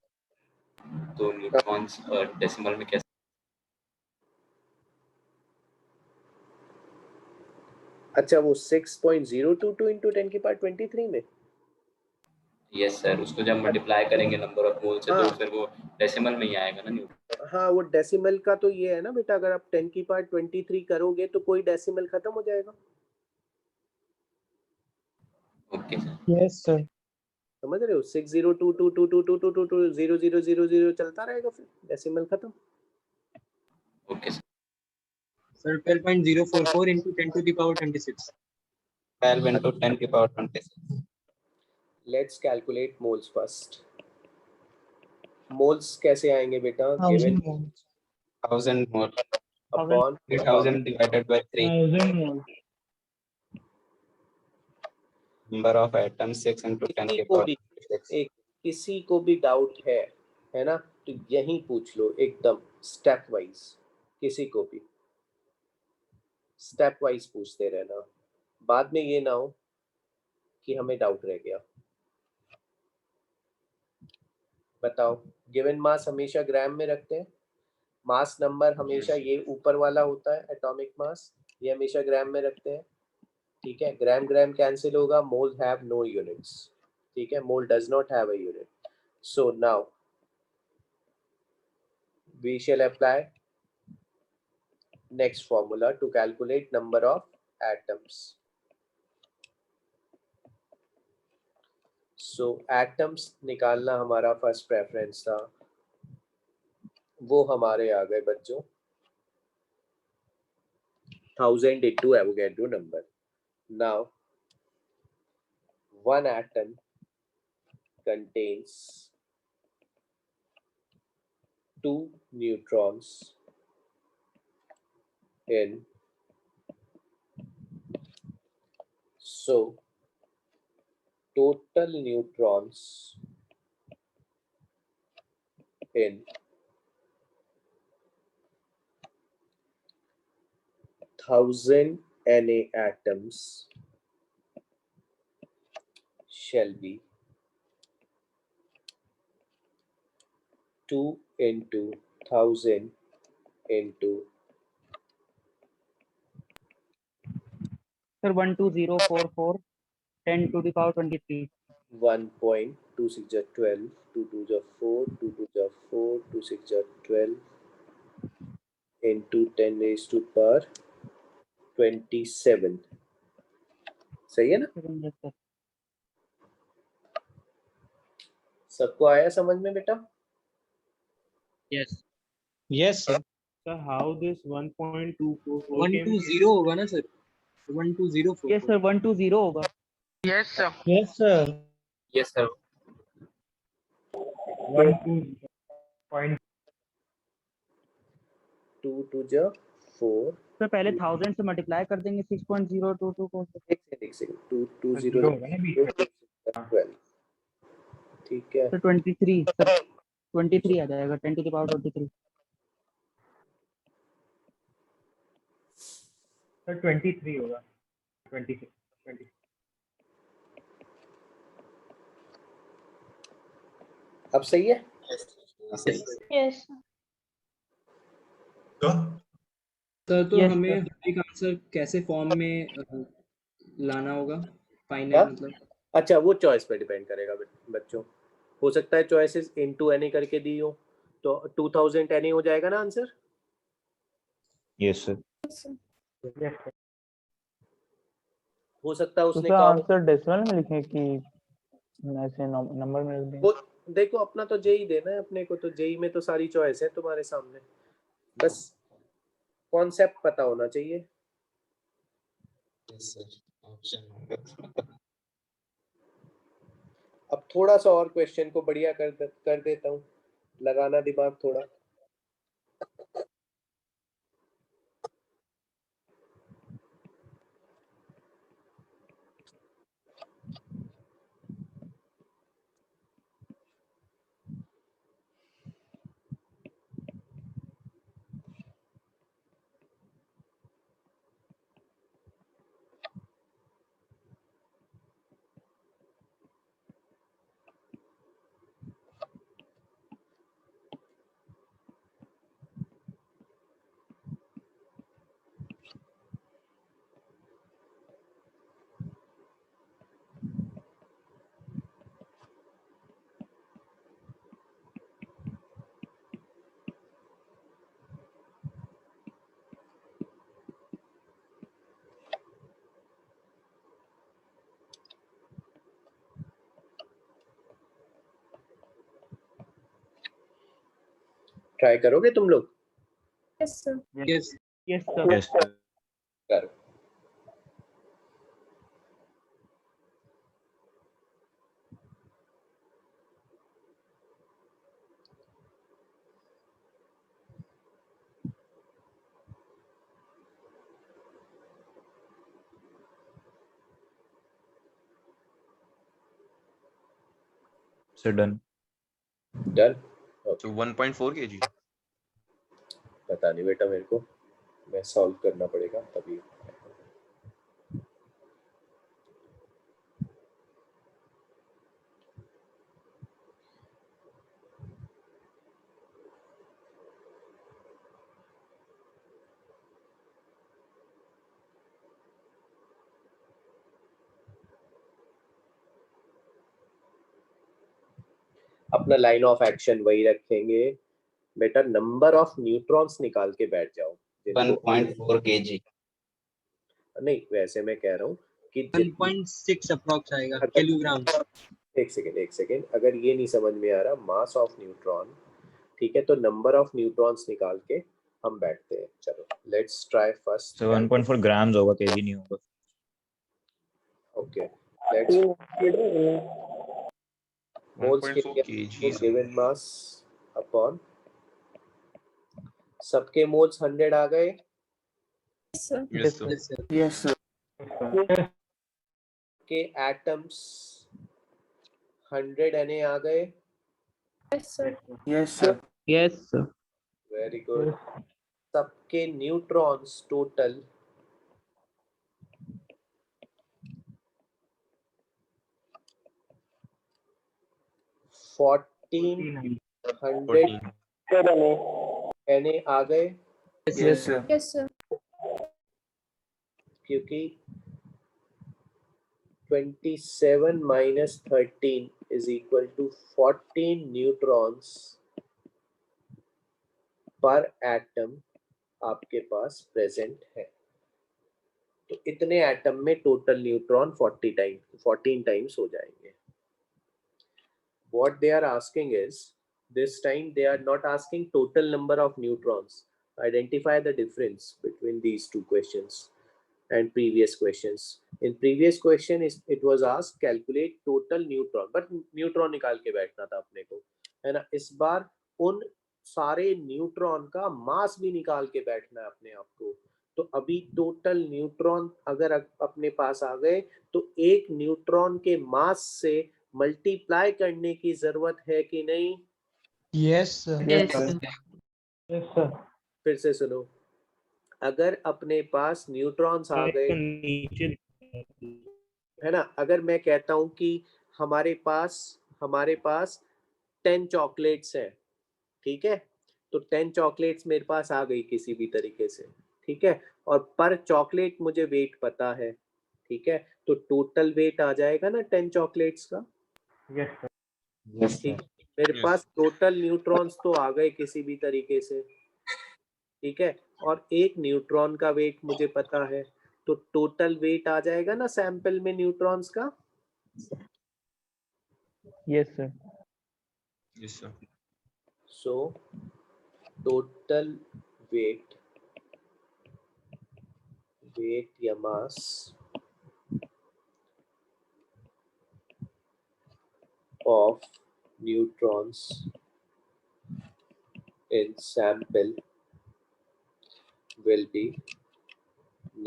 Speaker 14: तो न्यूट्रॉन्स डेसिमल में कैसे?
Speaker 1: अच्छा वो 6.022 into 10 की पावर 23 में।
Speaker 14: यस सर, उसको जब मल्टीप्लाई करेंगे नंबर ऑफ मोल से तो फिर वो डेसिमल में ही आएगा ना न्यूट्रॉन।
Speaker 1: हाँ वो डेसिमल का तो ये है ना बेटा, अगर आप 10 की पावर 23 करोगे तो कोई डेसिमल खत्म हो जाएगा।
Speaker 14: Okay sir.
Speaker 12: Yes sir.
Speaker 1: समझ रहे हो? 60222222220000 चलता रहेगा, फिर डेसिमल खत्म।
Speaker 14: Okay
Speaker 9: sir 12.044 into 10 to the power 26।
Speaker 14: 12 into 10 की power 26.
Speaker 1: Let's calculate moles first. Moles कैसे आएंगे बेटा? Given
Speaker 14: 1000 mole
Speaker 1: upon
Speaker 14: 3000 divided by 3.
Speaker 12: 1000 mole.
Speaker 14: Number of atoms 6 into 10
Speaker 1: किसी
Speaker 14: की
Speaker 1: को
Speaker 14: पावर
Speaker 1: भी
Speaker 14: 26.
Speaker 1: किसी को भी डाउट है ना, तो यही पूछ लो एकदम स्टेप वाइज. किसी को भी स्टेप वाइज पूछते रहना, बाद में ये ना हो कि हमें डाउट रह गया. बताओ. गिवन मास हमेशा ग्राम में रखते हैं. मास नंबर हमेशा ये ऊपर वाला होता है एटॉमिक मास, ये हमेशा ग्राम में रखते हैं. ठीक है. ग्राम ग्राम कैंसिल होगा. Mole have no units. ठीक है. Mole does not have a unit. So now we shall apply next formula to calculate number of atoms. So atoms निकालना हमारा फर्स्ट प्रेफरेंस था, वो हमारे आ गए बच्चों 1000 into Avogadro number. Now one atom contains 2 neutrons in, so total neutrons in 1000 Na atoms shall be 2 into 1000 into
Speaker 9: Sir, 12044 10 to the power 23.
Speaker 1: 1.26 is 12, 2 2 is 4, 2 2 is 4, 2 6 is 12 into 10 raised to power 27. सही है ना? सबको आया समझ में बेटा?
Speaker 9: Yes.
Speaker 12: Yes sir.
Speaker 6: So how this 1.244
Speaker 9: 120 होगा ना सर? 12044. Yes sir, 120 होगा.
Speaker 6: Yes sir.
Speaker 12: Yes sir.
Speaker 14: Yes sir.
Speaker 1: 2 2 is 4.
Speaker 9: Sir पहले 1000 से मल्टीप्लाई कर देंगे 6.022 को.
Speaker 1: एक सेकंड 2 2 0 12. ठीक है.
Speaker 9: सर 23 सर 23 आ जाएगा 10 to the power 23.
Speaker 12: सर 23 होगा. 26 20.
Speaker 1: अब सही है?
Speaker 3: Yes.
Speaker 9: सर
Speaker 15: तो हमें एक आंसर कैसे फॉर्म में लाना होगा फाइनल
Speaker 1: हाँ?
Speaker 15: मतलब?
Speaker 1: अच्छा, वो चॉइस पे डिपेंड करेगा बच्चों. हो सकता है चॉइसेस इनटू Na करके दी हो, तो 2000 Na हो जाएगा ना आंसर?
Speaker 7: Yes sir.
Speaker 1: हो सकता है
Speaker 13: तो
Speaker 1: उसने
Speaker 13: सर
Speaker 1: कहा
Speaker 13: आंसर डेसिमल में लिखें कि ऐसे नंबर में लिख दें?
Speaker 1: वो देखो अपना तो जेई देना है अपने को, तो जेई में तो सारी चॉइस है तुम्हारे सामने, बस कॉन्सेप्ट पता होना चाहिए.
Speaker 14: Yes sir. Option होगा.
Speaker 1: अब थोड़ा सा और क्वेश्चन को बढ़िया कर देता हूँ, लगाना दिमाग थोड़ा. ट्राई करोगे तुम लोग?
Speaker 3: Yes, sir.
Speaker 9: Yes. Yes sir.
Speaker 7: Yes sir.
Speaker 1: करो.
Speaker 7: Sir done.
Speaker 1: Done.
Speaker 8: So 1.4 kg.
Speaker 1: पता नहीं बेटा मेरे को, मैं सॉल्व करना पड़ेगा तभी। अपना लाइन ऑफ एक्शन वही रखेंगे बेटा, नंबर ऑफ न्यूट्रॉन्स निकाल के बैठ जाओ।
Speaker 14: 1.4 kg।
Speaker 1: नहीं वैसे मैं कह रहा हूँ कि
Speaker 9: 1.6 अप्रॉक्स आएगा किलोग्राम।
Speaker 1: एक सेकेंड, अगर ये नहीं समझ में आ रहा मास ऑफ न्यूट्रॉन, ठीक है, तो नंबर ऑफ न्यूट्रॉन्स निकाल के हम बैठते हैं। चलो let's try first.
Speaker 7: Sir 1.4 grams होगा, केजी नहीं होगा।
Speaker 1: ओके लेट्स मोल्स के
Speaker 8: 1.4 kg.
Speaker 1: गिवन मास अपॉन सबके मोल्स 100 आ गए।
Speaker 8: Yes sir.
Speaker 5: Yes sir.
Speaker 1: के एटम्स 100 Na आ गए।
Speaker 5: Yes sir.
Speaker 13: Yes sir.
Speaker 1: Very good. सबके न्यूट्रॉन्स टोटल 1400 Na आ गए।
Speaker 5: Yes sir.
Speaker 3: Yes, sir.
Speaker 1: क्योंकि 27 minus 13 is equal to 14 neutrons पर एटम आपके पास प्रेजेंट है। तो इतने एटम में टोटल न्यूट्रॉन 14 टाइम्स हो जाएंगे। What they are asking is, this time they are not asking total number of neutrons. Identify the difference between these two questions and previous questions. In previous question it was asked calculate total neutron, but neutron निकाल के बैठना था अपने को, है ना। इस बार उन सारे न्यूट्रॉन का मास भी निकाल के बैठना है अपने आप को। तो अभी टोटल न्यूट्रॉन अगर अपने पास आ गए तो एक न्यूट्रॉन के मास से मल्टीप्लाई करने की जरूरत है कि नहीं?
Speaker 12: Yes sir.
Speaker 13: Yes sir.
Speaker 12: Yes sir.
Speaker 1: फिर से सुनो, अगर अपने पास न्यूट्रॉन्स आ गए, है ना, अगर मैं कहता हूं कि हमारे पास 10 चॉकलेट्स हैं, ठीक है, तो 10 चॉकलेट्स मेरे पास आ गई किसी भी तरीके से, ठीक है, और पर चॉकलेट मुझे वेट पता है, ठीक है, तो टोटल वेट आ जाएगा ना 10 चॉकलेट्स का।
Speaker 12: Yes sir.
Speaker 5: Yes
Speaker 1: ठीक,
Speaker 5: sir.
Speaker 1: मेरे
Speaker 8: Yes.
Speaker 1: पास टोटल न्यूट्रॉन्स तो आ गए किसी भी तरीके से, ठीक है, और एक न्यूट्रॉन का वेट मुझे पता है, तो टोटल वेट आ जाएगा ना सैंपल में न्यूट्रॉन्स का।
Speaker 13: Yes sir.
Speaker 8: Yes sir.
Speaker 1: So total weight या मास of neutrons in sample will be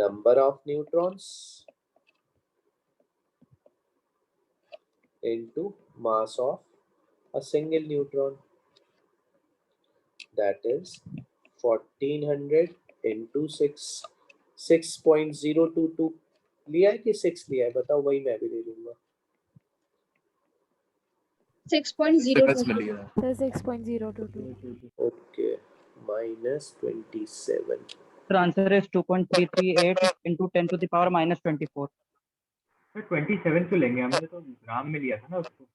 Speaker 1: number of neutrons into mass of a single neutron, that is 1400 into 6.022 लिया है कि 6 लिया है बताओ, वही मैं भी ले लूंगा।
Speaker 4: 6.022
Speaker 3: Sir, 6.022.
Speaker 1: Okay minus 27।
Speaker 16: Sir, answer is 2.338 into 10 to the power minus 24.
Speaker 12: Sir 27 क्यों लेंगे, हमने तो ग्राम में लिया था ना उसको।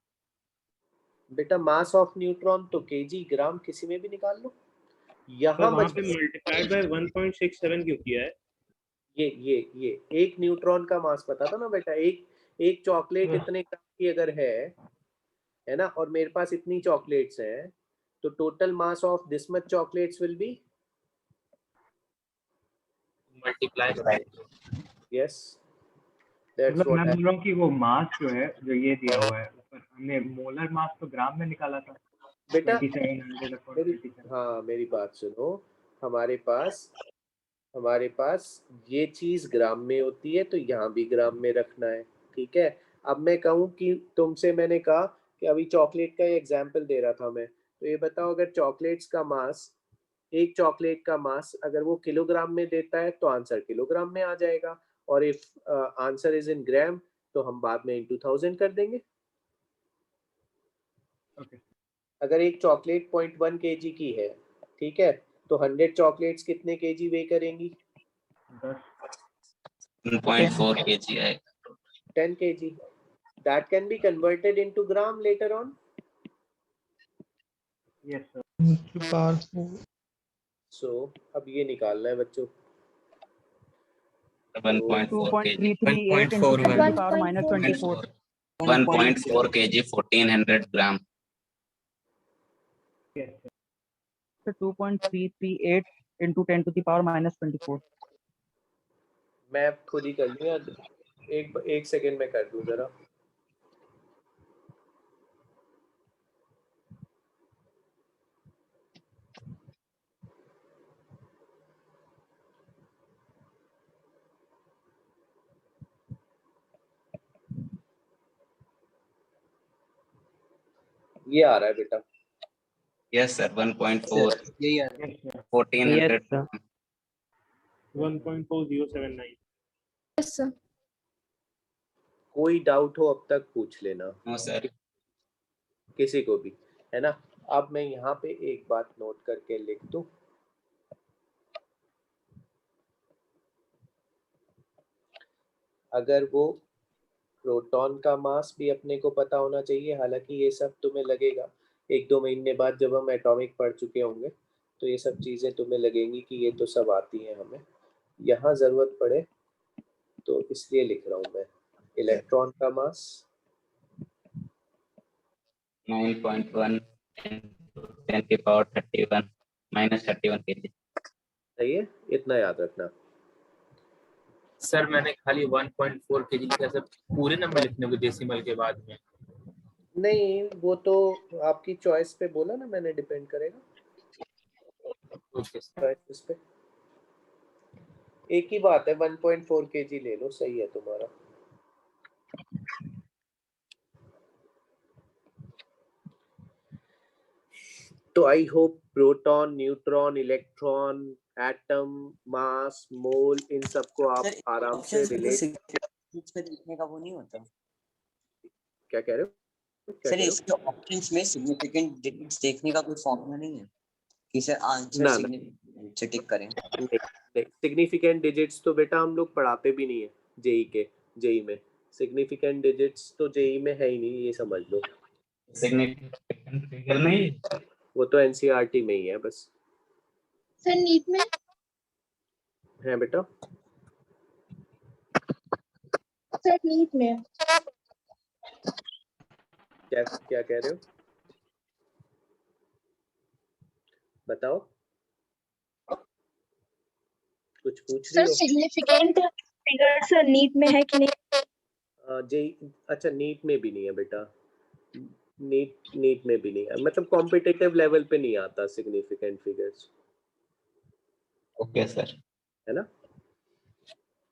Speaker 1: बेटा मास ऑफ न्यूट्रॉन तो केजी ग्राम किसी में भी निकाल लो। यहाँ
Speaker 6: वहाँ पे मल्टीप्लाइड बाय 1.67 क्यों किया है?
Speaker 1: ये एक न्यूट्रॉन का मास पता था ना बेटा, एक चॉकलेट इतने ग्राम की अगर है ना, और मेरे पास इतनी चॉकलेट्स हैं, तो total mass of this much chocolates will be
Speaker 14: multiply by.
Speaker 1: Yes that's
Speaker 12: मतलब मैं
Speaker 1: व्हाट।
Speaker 12: बोल रहा हूँ कि वो मास जो है जो ये दिया हुआ है ऊपर, हमने मोलर मास तो ग्राम में निकाला था
Speaker 1: बेटा
Speaker 12: 2700
Speaker 1: हाँ मेरी बात सुनो, हमारे पास ये चीज ग्राम में होती है तो यहाँ भी ग्राम में रखना है, ठीक है। अब मैं कहूँ कि तुमसे मैंने कहा कि अभी चॉकलेट का एग्जांपल दे रहा था मैं, तो ये बताओ अगर चॉकलेट्स का मास, एक चॉकलेट का मास अगर वो किलोग्राम में देता है तो आंसर किलोग्राम में आ जाएगा, और इफ आंसर इज इन ग्राम तो हम बाद में इनटू 1000 कर देंगे।
Speaker 12: ओके।
Speaker 1: अगर एक चॉकलेट 0.1 kg की है, ठीक है, तो 100 चॉकलेट्स कितने केजी वे करेंगी?
Speaker 14: 1.4 kg आएगा।
Speaker 1: 10 kg. That can be converted into gram later on.
Speaker 12: Yes sir.
Speaker 1: So अब ये निकालना है बच्चों।
Speaker 14: 1.4 kg
Speaker 16: 2.338 into 10 to the power minus 24.
Speaker 14: 1.4 kg 1400 gram.
Speaker 16: So 2.338 into 10 to the power minus 24.
Speaker 1: मैं खुद ही कर लूँ या एक सेकेंड में कर दूँ जरा। ये आ रहा है बेटा।
Speaker 14: Yes sir, 1.4.
Speaker 9: यही है
Speaker 14: 1400.
Speaker 6: 1.4079.
Speaker 4: Yes, sir.
Speaker 1: कोई डाउट हो अब तक पूछ लेना।
Speaker 14: No sir.
Speaker 1: किसी को भी, है ना। अब मैं यहाँ पे एक बात नोट करके लिख दूं। अगर वो प्रोटॉन का मास भी अपने को पता होना चाहिए, हालांकि ये सब तुम्हें लगेगा 1-2 महीने बाद जब हम एटॉमिक पढ़ चुके होंगे तो ये सब चीज़ें तुम्हें लगेंगी कि ये तो सब आती हैं हमें, यहाँ ज़रूरत पड़े तो इसलिए लिख रहा हूँ मैं। इलेक्ट्रॉन का मास
Speaker 14: 9.1 10 की पावर 31 minus 31 kg.
Speaker 1: सही है, इतना याद रखना।
Speaker 10: सर मैंने खाली 1.4 kg लिखा, सर पूरे नंबर लिखने को डेसिमल के बाद में।
Speaker 1: नहीं, वो तो आपकी चॉइस पे बोला ना मैंने, डिपेंड करेगा चॉइस पे। एक ही बात है, 1.4 kg ले लो, सही है तुम्हारा। तो I hope proton, neutron, electron, atom, mass, mole, इन सबको आप आराम से रिलेट।
Speaker 17: देखने का वो नहीं होता।
Speaker 1: क्या कह रहे हो?
Speaker 17: सर इसके ऑप्शंस में सिग्निफिकेंट डिजिट्स देखने का कोई फॉर्मूला नहीं है कि सर आंसर
Speaker 1: ना
Speaker 17: सिग्निफिकेंट से टिक करें।
Speaker 1: सिग्निफिकेंट डिजिट्स तो बेटा हम लोग पढ़ाते भी नहीं है जेई में। सिग्निफिकेंट डिजिट्स तो जेई में है ही नहीं, ये समझ लो।
Speaker 14: सिग्निफिकेंट फिगर नहीं,
Speaker 1: वो तो एनसीईआरटी में ही है बस।
Speaker 4: सर नीट में
Speaker 1: है बेटा?
Speaker 4: सर नीट में
Speaker 1: क्या कह रहे हो? बताओ, कुछ पूछ रही
Speaker 4: सर
Speaker 1: हो?
Speaker 4: सिग्निफिकेंट फिगर सर नीट में है कि नहीं?
Speaker 1: जेई, अच्छा नीट में भी नहीं है बेटा। नीट में भी नहीं है, मतलब कॉम्पिटिटिव लेवल पे नहीं आता सिग्निफिकेंट फिगर्स।
Speaker 14: ओके सर,
Speaker 1: है ना?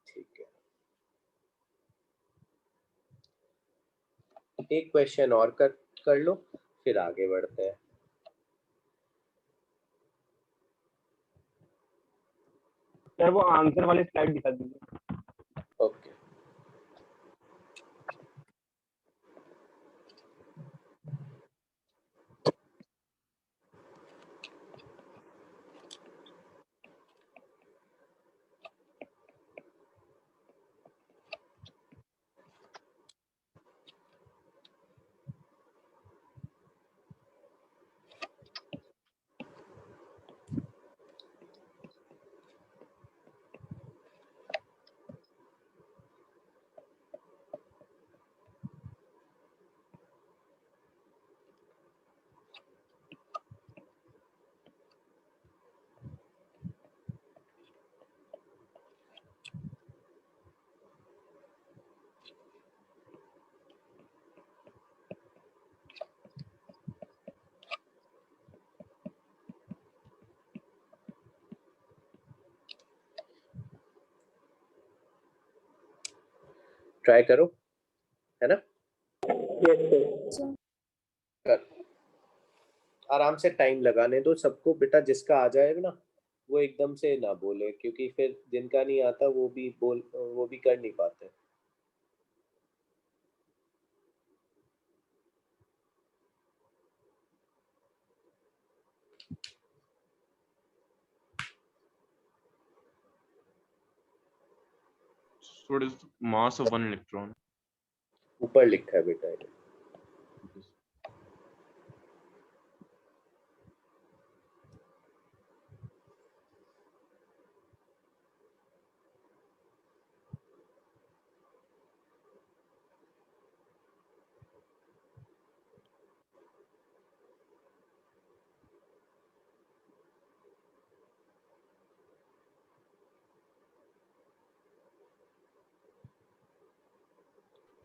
Speaker 1: ठीक है, एक क्वेश्चन और कर लो फिर आगे बढ़ते हैं।
Speaker 12: सर वो आंसर वाली स्लाइड दिखा दीजिए।
Speaker 1: ओके, ट्राई करो, है ना?
Speaker 4: Yes, sir.
Speaker 1: कर, आराम से टाइम लगाने दो सबको बेटा, जिसका आ जाएगा ना वो एकदम से ना बोले, क्योंकि फिर जिनका नहीं आता वो भी कर नहीं पाते।
Speaker 8: So what is mass of one electron?
Speaker 1: ऊपर लिखा है बेटा ये।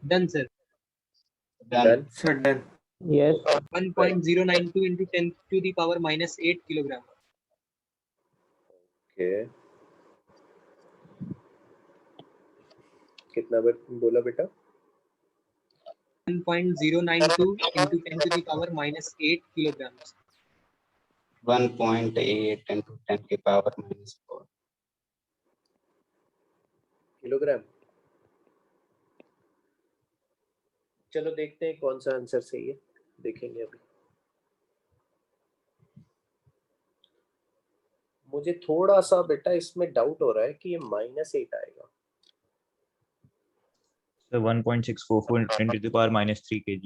Speaker 9: Done sir.
Speaker 1: Done.
Speaker 5: Sir, done.
Speaker 13: Yes.
Speaker 9: 1.092 into 10 to the power minus 8 kilogram.
Speaker 1: Okay. कितना बोला बेटा?
Speaker 9: 1.092 into 10 to the power minus 8 kilograms.
Speaker 14: 1.8 into 10 की पावर -4
Speaker 1: किलोग्राम। चलो देखते हैं कौन सा आंसर सही है, देखेंगे अभी। मुझे थोड़ा सा बेटा इसमें डाउट हो रहा है कि ये -8 आएगा।
Speaker 7: So 1.644 10 to the power -3 kg.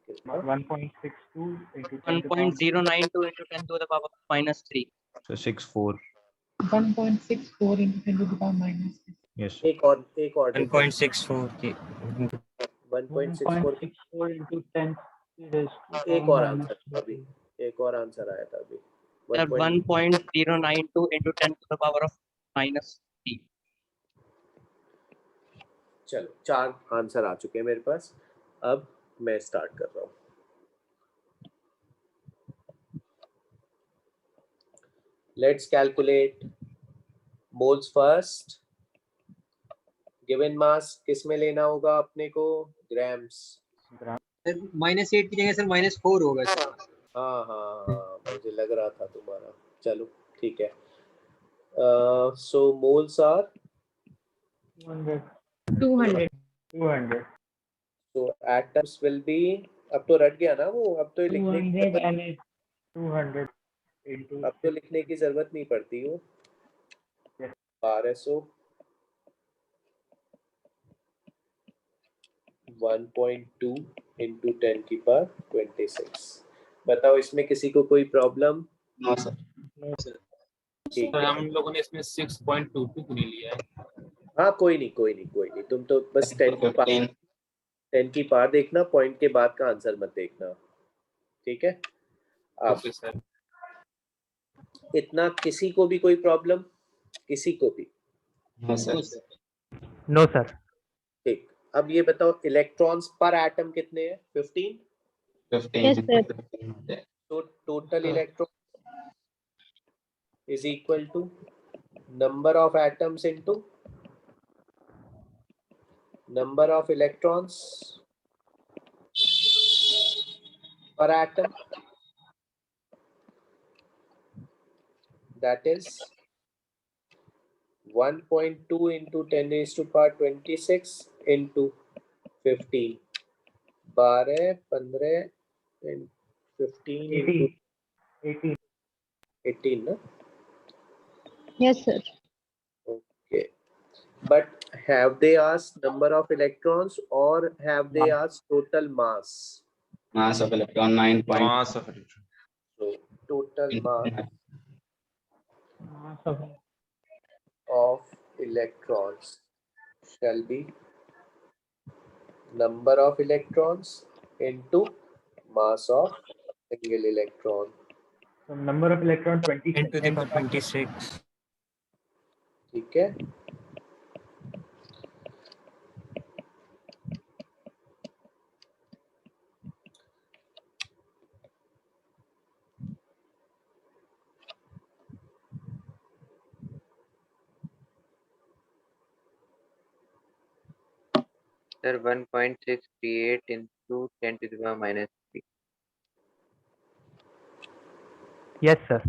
Speaker 12: 1.62 into 10 to the power
Speaker 16: 1.092 into 10 to the power -3.
Speaker 7: So 64.
Speaker 18: 1.64 into 10 to the power -6.
Speaker 7: Yes.
Speaker 1: एक और
Speaker 16: 1.64 की
Speaker 1: 1.64
Speaker 2: into 10
Speaker 1: एक और आंसर अभी, एक और आंसर आया था अभी।
Speaker 16: 1.092 into 10 to the power of -3.
Speaker 1: चलो 4 आंसर आ चुके हैं मेरे पास। अब मैं स्टार्ट कर रहा हूँ। Let's calculate moles first. Given mass किस में लेना होगा अपने को? ग्राम्स।
Speaker 9: -8 की जगह सर -4 होगा सर।
Speaker 1: हाँ हाँ हाँ, मुझे लग रहा था तुम्हारा। चलो ठीक है। सो moles are
Speaker 11: 200
Speaker 1: so atoms will be, अब तो रट गया ना वो, अब तो लिखने की
Speaker 2: 200 and 200 into
Speaker 1: अब तो लिखने की जरूरत नहीं पड़ती हो। 1200 1.2 into 10 की पावर 26। बताओ इसमें किसी को कोई problem?
Speaker 14: No sir.
Speaker 9: No sir.
Speaker 1: ठीक
Speaker 10: सर
Speaker 1: है।
Speaker 10: हम लोगों ने इसमें 6.22 क्यों नहीं लिया है?
Speaker 1: हाँ कोई नहीं, तुम तो बस 10 की पावर देखना, पॉइंट के बाद का आंसर मत देखना, ठीक है? अब
Speaker 10: ओके सर।
Speaker 1: इतना किसी को भी कोई प्रॉब्लम? किसी को भी?
Speaker 14: No sir.
Speaker 13: No sir.
Speaker 1: ठीक, अब ये बताओ इलेक्ट्रॉन्स पर एटम कितने हैं? 15।
Speaker 14: 15
Speaker 1: तो total electron is equal to number of atoms into number of electrons per atom, that is 1.2 into 10 raised to power 26 into 15। 12 15 and 15 into 18 ना?
Speaker 18: Yes, sir.
Speaker 1: Okay, but have they asked number of electrons or have they asked total mass?
Speaker 14: Mass of electron 9.
Speaker 8: Mass of electron.
Speaker 1: So total mass
Speaker 2: mass
Speaker 1: of electrons shall be number of electrons into mass of single electron.
Speaker 12: So number of electron 26
Speaker 16: 10 to the power 26.
Speaker 1: ठीक है?
Speaker 19: Sir, 1.638 into 10 to the power -3.
Speaker 2: Yes, sir.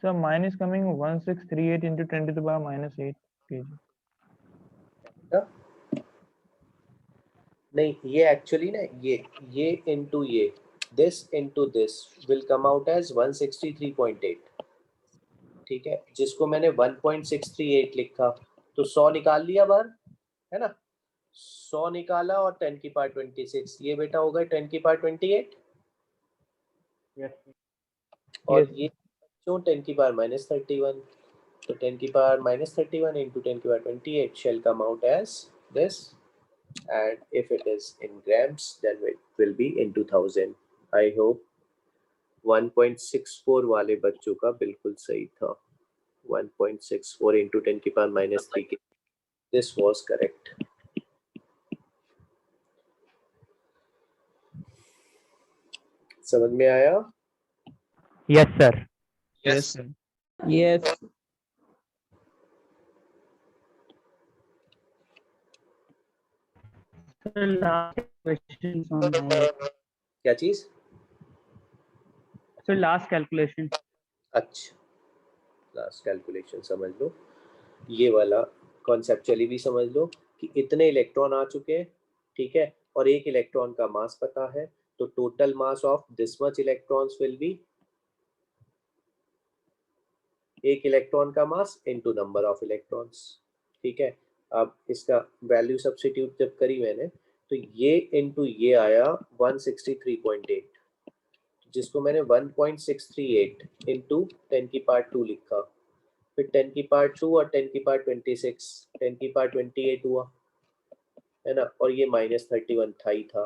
Speaker 13: So mine is coming 1638 into 10 to the power minus 8 kg.
Speaker 1: नहीं, ये एक्चुअली ना ये इनटू ये this into this will come out as 163.8. ठीक है, जिसको मैंने 1.638 लिखा तो 100 निकाल लिया बाहर, है ना? 100 निकाला और 10 की पावर 26, ये बेटा होगा 10 की पावर 28. और ये जो 10 की पावर -31, तो 10 की पावर -31 into 10 की power 28 shall come out as this, and if it is in grams then it will be into 1000. I hope 1.64 वाले बच्चों का बिल्कुल सही था. 1.64 into 10 की पावर -3. This was correct. समझ में आया?
Speaker 2: Yes, sir.
Speaker 13: Yes, sir.
Speaker 16: Yes. Sir, last questions on my.
Speaker 1: क्या चीज?
Speaker 16: Sir, last calculation.
Speaker 1: अच्छा, लास्ट कैलकुलेशन समझ लो. ये वाला कॉन्सेप्चुअली भी समझ लो कि इतने इलेक्ट्रॉन आ चुके हैं, ठीक है, और एक इलेक्ट्रॉन का मास पता है, तो total mass of this much electrons will be एक इलेक्ट्रॉन का mass into number of electrons. ठीक है, अब इसका वैल्यू सब्स्टिट्यूट जब करी मैंने तो ये इनटू ये आया 163.8, जिसको मैंने 1.638 इनटू 10 की पावर 2 लिखा, फिर 10 की पावर 2 और 10 की पावर 26, 10 की पावर 28 हुआ, है ना, और ये -31 था ही था,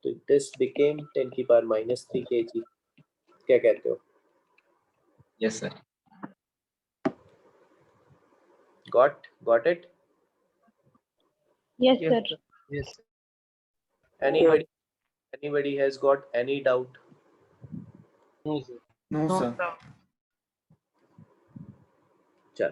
Speaker 1: तो दिस बिकेम 10 की पावर -3 kg. क्या कहते हो?
Speaker 14: Yes sir.
Speaker 1: Got it?
Speaker 11: Yes, sir.
Speaker 13: Yes.
Speaker 1: Anybody has got any doubt?
Speaker 9: No, sir.
Speaker 5: No, sir.
Speaker 1: चल.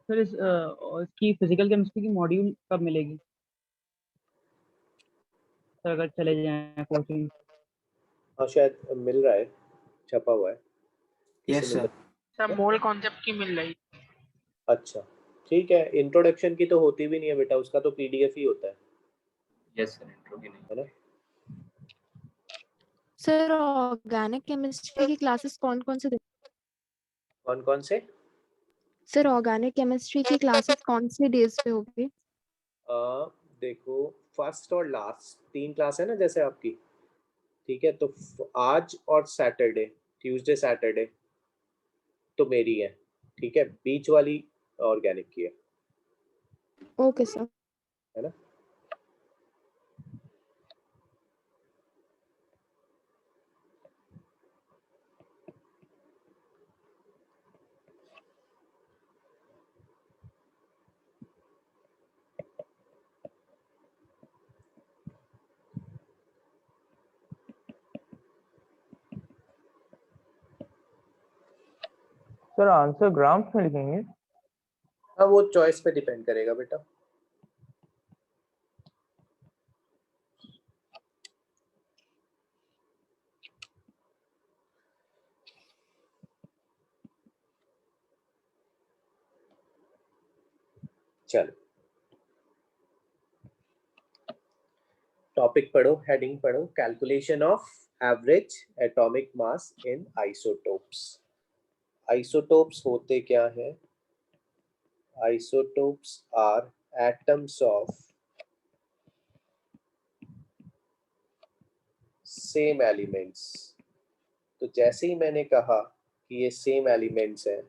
Speaker 16: सर इसकी फिजिकल केमिस्ट्री की मॉड्यूल कब मिलेगी सर, अगर चले जाएं कोचिंग?
Speaker 1: हाँ, शायद मिल रहा है, छपा हुआ है.
Speaker 5: Yes, sir.
Speaker 6: Sir mole concept की मिल रही.
Speaker 1: अच्छा, ठीक है. इंट्रोडक्शन की तो होती भी नहीं है बेटा, उसका तो पीडीएफ ही होता है.
Speaker 14: यस सर, इंट्रो की नहीं.
Speaker 1: है ना?
Speaker 19: सर ऑर्गेनिक केमिस्ट्री की क्लासेस कौन कौन से
Speaker 1: कौन से?
Speaker 19: सर ऑर्गेनिक केमिस्ट्री की क्लासेस कौन से डेज पे होगी?
Speaker 1: देखो, फर्स्ट और लास्ट 3 क्लास है ना जैसे आपकी, ठीक है, तो आज और सैटरडे, ट्यूसडे सैटरडे तो मेरी है, ठीक है, बीच वाली ऑर्गेनिक की है.
Speaker 19: Okay sir.
Speaker 1: है ना?
Speaker 13: सर आंसर ग्राम्स में लिखेंगे?
Speaker 1: हाँ, वो चॉइस पे डिपेंड करेगा बेटा. चलो, टॉपिक पढ़ो, हेडिंग पढ़ो. Calculation of average atomic mass in isotopes. Isotopes होते क्या है? Isotopes are atoms of same elements. तो जैसे ही मैंने कहा कि ये सेम एलिमेंट्स हैं,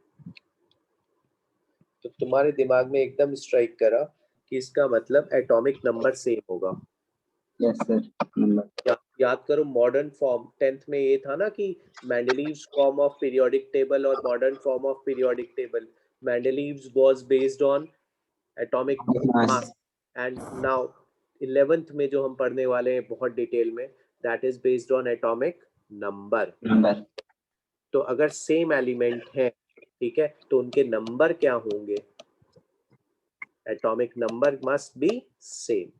Speaker 1: तो तुम्हारे दिमाग में एकदम स्ट्राइक करा कि इसका मतलब एटॉमिक नंबर सेम होगा.
Speaker 17: Yes sir.
Speaker 1: याद करो, मॉडर्न फॉर्म 10th में ये था ना कि Mendeleev's form of periodic table और modern form of periodic table. Mendeleev's was based on atomic mass, and now 11th में जो हम पढ़ने वाले हैं बहुत डिटेल में, that is based on atomic number. तो अगर सेम एलिमेंट है, ठीक है, तो उनके नंबर क्या होंगे? Atomic number must be same.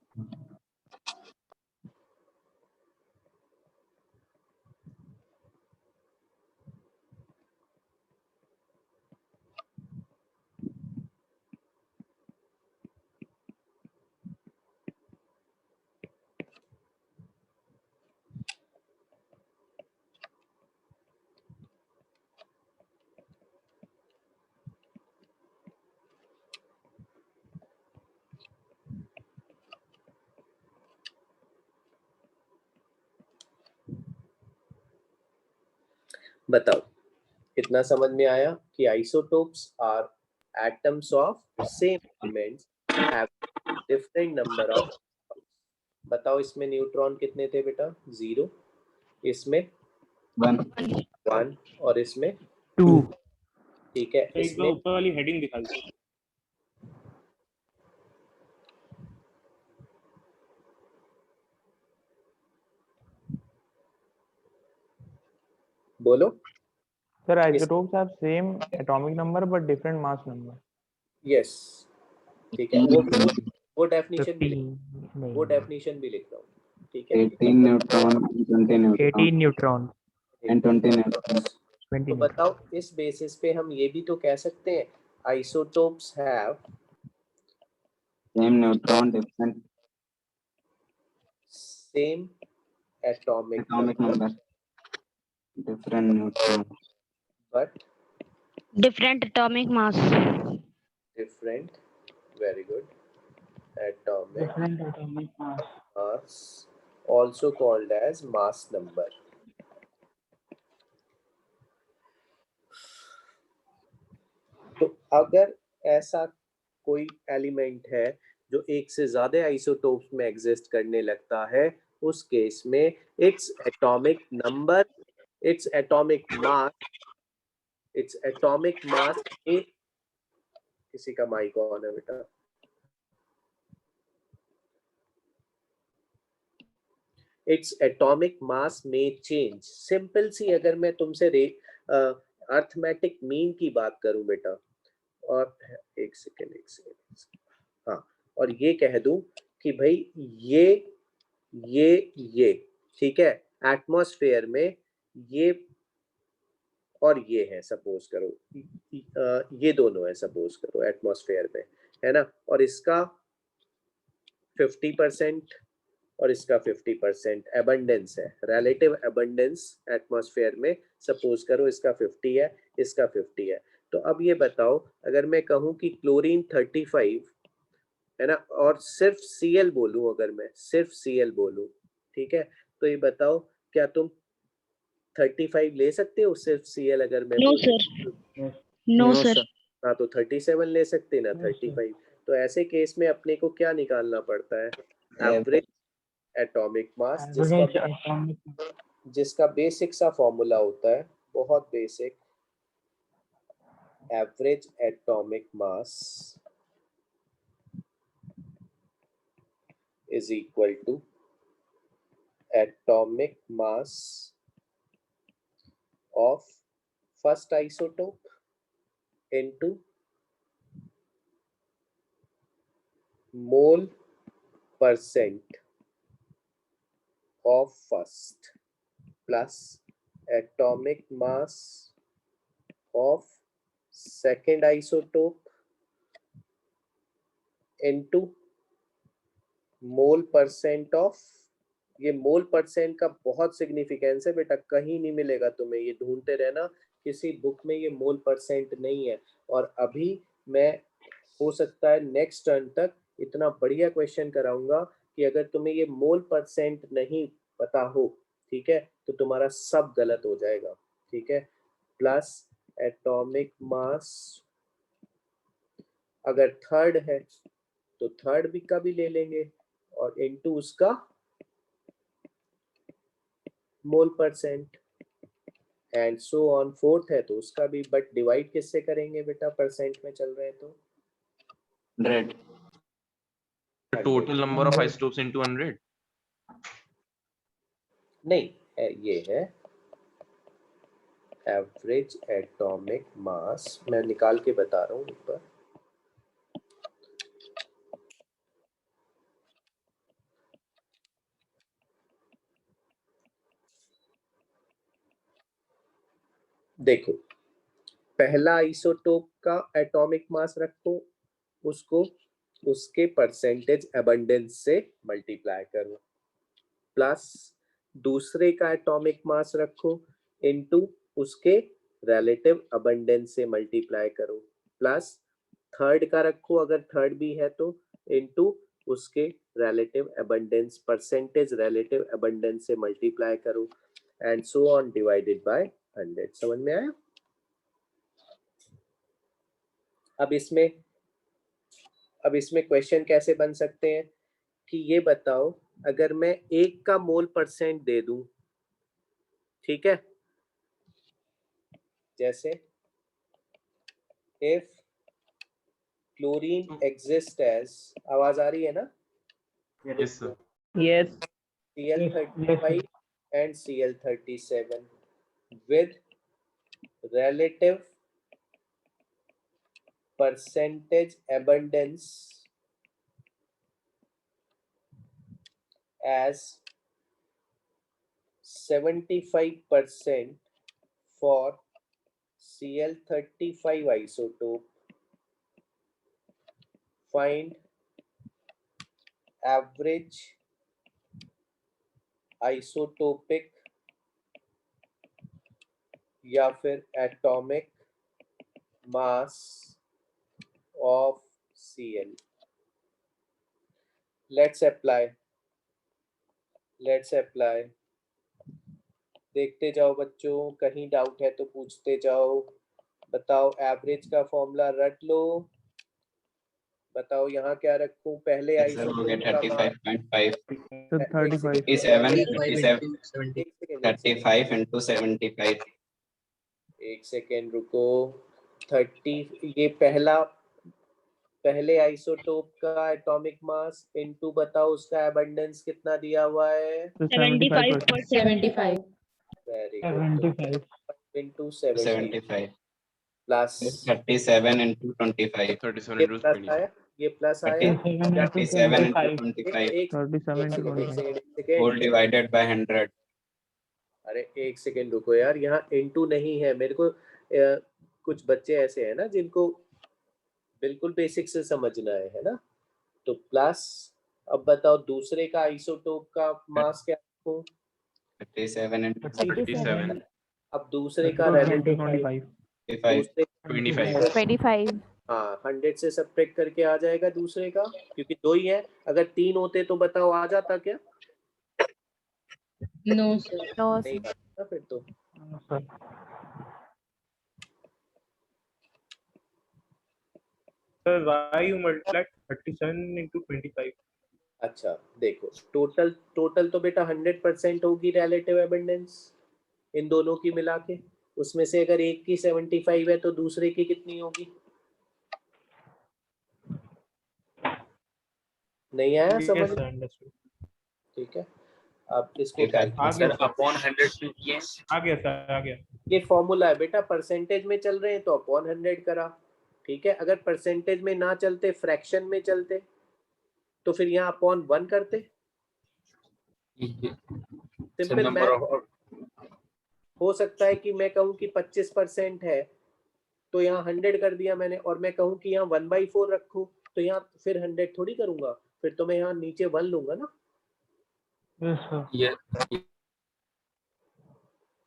Speaker 1: बताओ, कितना समझ में आया कि isotopes are atoms of same elements have different number of. बताओ इसमें न्यूट्रॉन कितने थे बेटा? 0, इसमें 1 और इसमें
Speaker 13: 2।
Speaker 1: ठीक है,
Speaker 12: एक बार
Speaker 1: इसमें
Speaker 12: ऊपर वाली हेडिंग दिखा दो।
Speaker 1: बोलो।
Speaker 13: Sir, isotopes have same atomic number but different mass number.
Speaker 1: Yes, ठीक है, वो डेफिनेशन भी लिख रहा हूँ, ठीक है।
Speaker 20: 18 न्यूट्रॉन
Speaker 13: 18 न्यूट्रॉन
Speaker 20: and 20 न्यूट्रॉन।
Speaker 1: तो बताओ, इस बेसिस पे हम ये भी तो कह सकते हैं isotopes have
Speaker 20: same neutron different
Speaker 1: same atomic
Speaker 20: number different neutron
Speaker 1: but
Speaker 21: different atomic mass.
Speaker 1: different, very good, atomic
Speaker 2: Different atomic mass.
Speaker 1: mass, also called as mass number। तो अगर ऐसा कोई एलिमेंट है जो एक से ज्यादा आइसोटोप्स में एग्जिस्ट करने लगता है, उस केस में its atomic number, its atomic mass किसी का माइक ऑन है बेटा? इट्स एटॉमिक मास में चेंज। सिंपल सी अगर मैं तुमसे अर्थमेटिक मीन की बात करूं बेटा, और एक सेकेंड, हाँ, और ये कह दूं कि भाई ये ठीक है, एटमॉस्फेयर में ये और ये है, सपोज करो ये दोनों है, सपोज करो एटमॉस्फेयर में, है ना, और इसका 50% और इसका 50% एबंडेंस है, रिलेटिव एबंडेंस एटमॉस्फेयर में, सपोज करो इसका 50 है, इसका 50 है। तो अब ये बताओ, अगर मैं कहूं कि क्लोरीन 35 है ना, और सिर्फ Cl बोलूं, अगर मैं सिर्फ Cl बोलूं, ठीक है, तो ये बताओ क्या तुम 35 ले सकते हो सिर्फ Cl? अगर मैं
Speaker 21: No sir. No sir.
Speaker 1: हाँ, तो 37 ले सकते ना, 35। तो ऐसे केस में अपने को क्या निकालना पड़ता है? एवरेज एटॉमिक मास, जिसका बेसिक सा फॉर्मूला होता है, बहुत basic, average atomic mass is equal to atomic mass of first isotope into mole percent of first plus atomic mass of second isotope into mole percent of, ये मोल परसेंट का बहुत सिग्निफिकेंस है बेटा, कहीं नहीं मिलेगा तुम्हें, ये ढूंढते रहना, किसी बुक में ये मोल परसेंट नहीं है। और अभी मैं हो सकता है नेक्स्ट टर्न तक इतना बढ़िया क्वेश्चन कराऊंगा कि अगर तुम्हें ये मोल परसेंट नहीं पता हो, ठीक है, तो तुम्हारा सब गलत हो जाएगा, ठीक है। प्लस एटॉमिक मास, अगर थर्ड है तो थर्ड भी का भी ले लेंगे, और इनटू उसका mole percent, and so on. Fourth है तो उसका भी, बट डिवाइड किससे करेंगे बेटा? परसेंट में चल रहे हैं तो
Speaker 20: 100।
Speaker 8: Total number of isotopes into 100
Speaker 1: नहीं है, ये है एवरेज एटॉमिक मास, मैं निकाल के बता रहा हूँ एक बार। देखो, पहला आइसोटोप का एटॉमिक मास रखो, उसको उसके परसेंटेज अबंडेंस से मल्टीप्लाई करो, प्लस दूसरे का एटॉमिक मास रखो इनटू उसके रिलेटिव अबंडेंस से मल्टीप्लाई करो, प्लस थर्ड का रखो अगर थर्ड भी है तो इनटू उसके relative abundance, percentage relative abundance से मल्टीप्लाई करो, and so on divided by 100। समझ में आया? अब इसमें क्वेश्चन कैसे बन सकते हैं कि ये बताओ, अगर मैं 1 का मोल परसेंट दे दूं, ठीक है, जैसे इफ क्लोरीन एग्जिस्ट एज, आवाज आ रही है ना?
Speaker 8: Yes sir.
Speaker 13: Yes.
Speaker 1: Cl35 and Cl37 with relative percentage abundance as 75% for Cl35 isotope. Find average isotopic या फिर atomic mass of Cl. Let's apply. देखते जाओ बच्चों, कहीं डाउट है तो पूछते जाओ। बताओ एवरेज का फॉर्मूला रट लो। बताओ यहाँ क्या रखूं? पहले
Speaker 20: सर हो गया 35.5 35 into 75।
Speaker 1: एक सेकेंड रुको। 30, ये पहले आइसोटोप का एटॉमिक मास इनटू बताओ उसका एबंडेंस कितना दिया हुआ है?
Speaker 11: 75%।
Speaker 1: Very good. Into 75 plus
Speaker 20: 37 into 25।
Speaker 8: 37 into 25।
Speaker 1: ये प्लस आया
Speaker 20: 37 into 25 whole divided by 100।
Speaker 1: अरे एक सेकेंड रुको यार, यहाँ इनटू नहीं है। मेरे को कुछ बच्चे ऐसे हैं ना जिनको बिल्कुल बेसिक से समझना है ना? तो प्लस, अब बताओ दूसरे का आइसोटोप का मास क्या रखूं?
Speaker 20: 37 into
Speaker 8: 37।
Speaker 1: अब दूसरे का रिलेटिव
Speaker 19: 25।
Speaker 1: हाँ, 100 से सब्ट्रैक्ट करके आ जाएगा दूसरे का, क्योंकि 2 ही है। अगर 3 होते तो बताओ आ जाता क्या?
Speaker 11: No sir.
Speaker 1: नहीं आता फिर तो।
Speaker 12: Sir, why you multiplied 37 into 25?
Speaker 1: अच्छा देखो, टोटल तो बेटा 100% होगी रिलेटिव एबंडेंस इन दोनों की मिला के। उसमें से अगर एक की 75 है तो दूसरे की कितनी होगी? नहीं आया समझ? ठीक है, अब इसको
Speaker 10: सर अपॉन 100 क्यों किए?
Speaker 12: आ गया सर, आ गया।
Speaker 1: ये फॉर्मूला है बेटा, परसेंटेज में चल रहे हैं तो अपॉन 100 करा। ठीक है, अगर परसेंटेज में ना चलते, फ्रैक्शन में चलते, तो फिर यहाँ अपॉन 1 करते। Simple math. हो सकता है कि मैं कहूँ कि 25% है तो यहाँ 100 कर दिया मैंने, और मैं कहूँ कि यहाँ 1/4 रखूँ तो यहाँ फिर 100 थोड़ी करूंगा, फिर तो मैं यहाँ नीचे 1 लूंगा ना।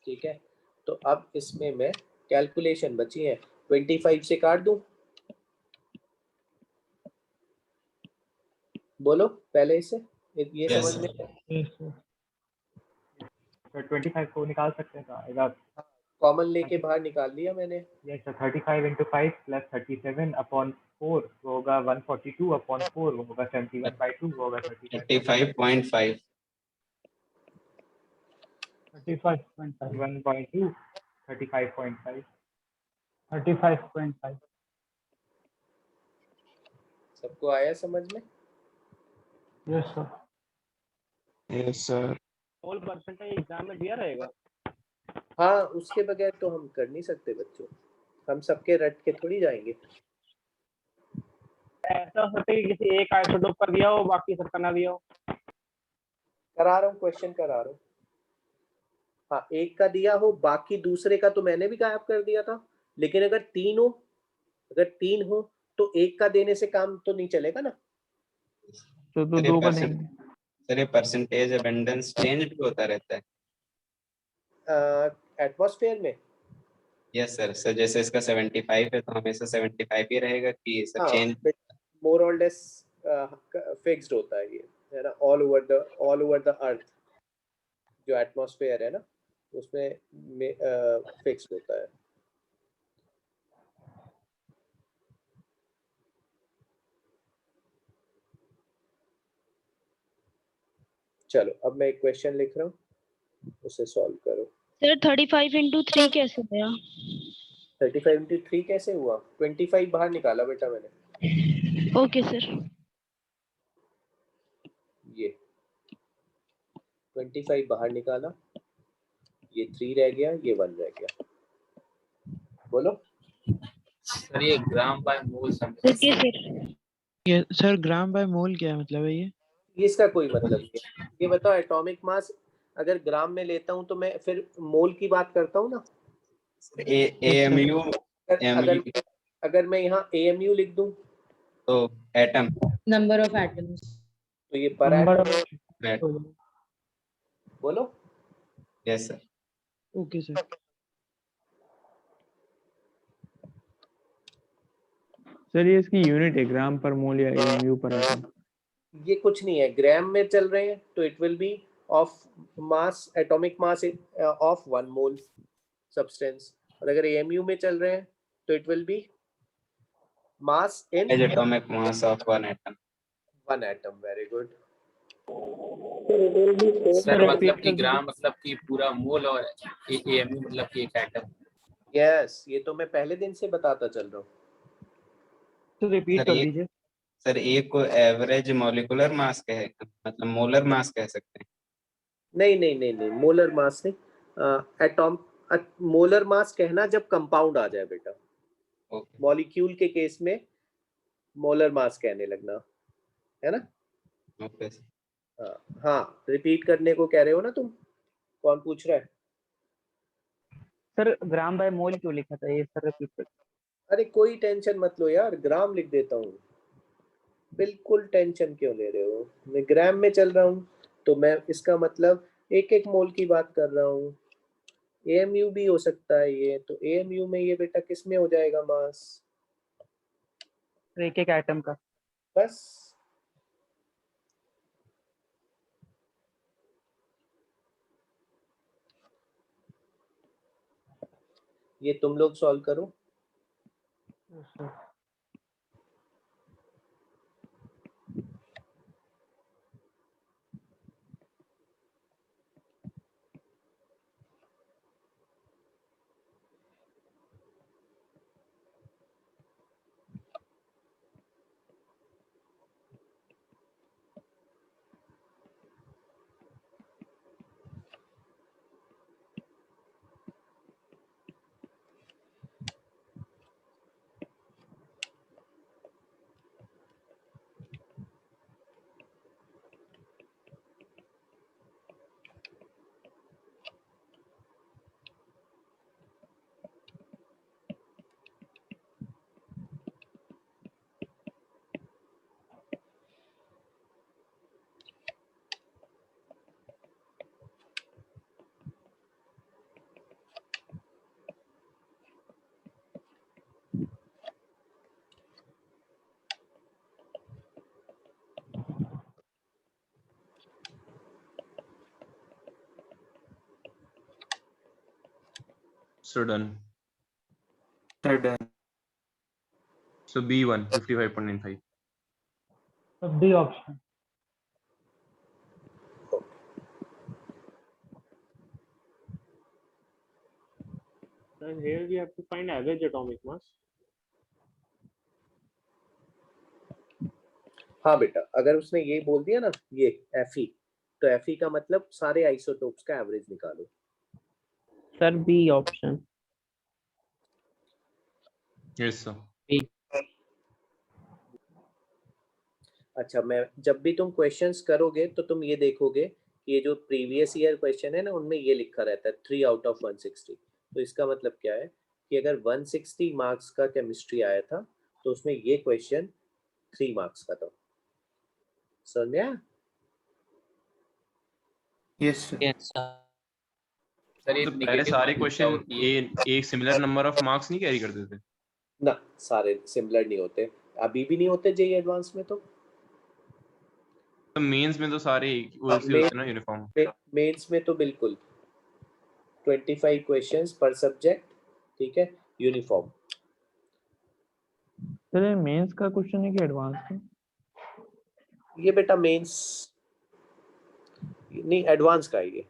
Speaker 1: ठीक है, तो अब इसमें मैं कैलकुलेशन बची है, 25 से काट दूं? बोलो पहले इसे, ये समझ में।
Speaker 12: 25 को निकाल सकते हैं सर?
Speaker 1: कॉमन लेके बाहर निकाल लिया मैंने।
Speaker 12: Yes sir, 35 into 5 plus 37 upon 4 वो होगा 142 अपॉन 4 वो होगा 71/2 वो होगा
Speaker 20: 35.5
Speaker 12: 1/2 35.5
Speaker 2: 35.5।
Speaker 1: सबको आया समझ में?
Speaker 2: Yes sir.
Speaker 5: Yes sir.
Speaker 6: Mole percentage exam में दिया रहेगा?
Speaker 1: हाँ, उसके बगैर तो हम कर नहीं सकते बच्चों, हम सबके रट के थोड़ी जाएंगे।
Speaker 6: ऐसा हो सकता है कि किसी एक आइसोटोप का दिया हो, बाकी सबका ना दिया हो।
Speaker 1: करा रहा हूँ, क्वेश्चन करा रहा हूँ। हाँ, एक का दिया हो, बाकी दूसरे का तो मैंने भी गायब कर दिया था, लेकिन अगर तीन हो तो एक का देने से काम तो नहीं चलेगा ना।
Speaker 13: तो दो का देंगे।
Speaker 20: सर ये परसेंटेज अबंडेंस चेंज भी होता रहता है
Speaker 1: एटमॉस्फेयर में?
Speaker 20: Yes sir. सर जैसे इसका 75 है तो हमेशा 75 ही रहेगा कि सर चेंज?
Speaker 1: मोर और लेस फिक्स्ड होता है ये, है ना, ऑल ओवर द अर्थ जो एटमॉस्फेयर है ना, उसमें फिक्स्ड होता है। चलो अब मैं एक क्वेश्चन लिख रहा हूँ, उसे सॉल्व करो।
Speaker 21: सर 35 into 3 कैसे गया?
Speaker 1: 35 into 3 कैसे हुआ? 25 बाहर निकाला बेटा मैंने।
Speaker 21: Okay sir.
Speaker 1: ये 25 बाहर निकाला, ये 3 रह गया, ये 1 रह गया। बोलो
Speaker 10: सर ये ग्राम बाय मोल
Speaker 21: ओके सर।
Speaker 6: ये सर ग्राम बाय मोल क्या मतलब है ये?
Speaker 1: इसका कोई मतलब नहीं है। ये बताओ, एटॉमिक मास अगर ग्राम में लेता हूँ तो मैं फिर मोल की बात करता हूँ ना।
Speaker 20: AMU
Speaker 1: अगर मैं यहाँ AMU लिख दूं
Speaker 20: तो एटम,
Speaker 11: नंबर ऑफ एटम्स,
Speaker 1: तो ये पर एटम। बोलो
Speaker 20: yes sir.
Speaker 6: Okay sir.
Speaker 13: Sir ये इसकी यूनिट है ग्राम पर मोल या AMU पर एटम?
Speaker 1: ये कुछ नहीं है, ग्राम में चल रहे हैं तो it will be of mass, atomic mass of 1 mole substance, और अगर AMU में चल रहे हैं तो it will be mass in
Speaker 20: atomic mass of 1 atom.
Speaker 1: 1 atom. Very good.
Speaker 10: Sir मतलब कि ग्राम मतलब कि पूरा मोल और AMU मतलब कि एक एटम।
Speaker 1: यस, ये तो मैं पहले दिन से बताता चल रहा हूँ।
Speaker 16: तो रिपीट कर दीजिए।
Speaker 20: सर एक को एवरेज मॉलिक्यूलर मास कहे, मतलब मोलर मास कह सकते हैं?
Speaker 1: नहीं, मोलर मास नहीं। मोलर मास कहना जब कंपाउंड आ जाए बेटा। मॉलिक्यूल के केस में मोलर मास कहने लगना, है ना।
Speaker 20: ओके।
Speaker 1: हाँ, रिपीट करने को कह रहे हो ना तुम? कौन पूछ रहा है?
Speaker 16: सर ग्राम बाय मोल क्यों लिखा था ये सर, रिपीट कर।
Speaker 1: अरे कोई टेंशन मत लो यार, ग्राम लिख देता हूँ। बिल्कुल टेंशन क्यों ले रहे हो, मैं ग्राम में चल रहा हूँ तो मैं इसका मतलब एक मोल की बात कर रहा हूँ। AMU भी हो सकता है ये, तो AMU में ये बेटा किस में हो जाएगा मास?
Speaker 16: एक एटम का।
Speaker 1: बस ये तुम लोग सॉल्व करो।
Speaker 8: So done.
Speaker 5: Done.
Speaker 8: So B1 55.95.
Speaker 2: B option.
Speaker 6: And here we have to find average atomic mass.
Speaker 1: हाँ बेटा, अगर उसने ये बोल दिया ना ये Fe, तो Fe का मतलब सारे आइसोटोप्स का एवरेज निकालो।
Speaker 6: Sir b option.
Speaker 8: Yes sir.
Speaker 1: अच्छा, मैं जब भी तुम क्वेश्चंस करोगे तो तुम ये देखोगे कि ये जो प्रीवियस ईयर क्वेश्चन है ना, उनमें ये लिखा रहता है 3 आउट ऑफ 160। तो इसका मतलब क्या है कि अगर 160 मार्क्स का केमिस्ट्री आया था तो उसमें ये क्वेश्चन 3 मार्क्स का था। समझ में आया?
Speaker 5: Yes sir.
Speaker 10: सर ये
Speaker 8: तो पहले
Speaker 10: नेगेटिव
Speaker 8: सारे
Speaker 10: मार्किंग
Speaker 8: क्वेश्चन
Speaker 10: होती है।
Speaker 8: एक सिमिलर नंबर ऑफ मार्क्स नहीं कैरी करते थे?
Speaker 1: ना, सारे सिमिलर नहीं होते, अभी भी नहीं होते जेई एडवांस में। तो
Speaker 8: मेंस में तो सारे वैसे होते ना, यूनिफॉर्म।
Speaker 1: मेंस में तो बिल्कुल 25 क्वेश्चंस पर सब्जेक्ट, ठीक है, यूनिफॉर्म।
Speaker 13: सर ये मेंस का क्वेश्चन है कि एडवांस का?
Speaker 1: ये बेटा मेंस नहीं, एडवांस का है ये।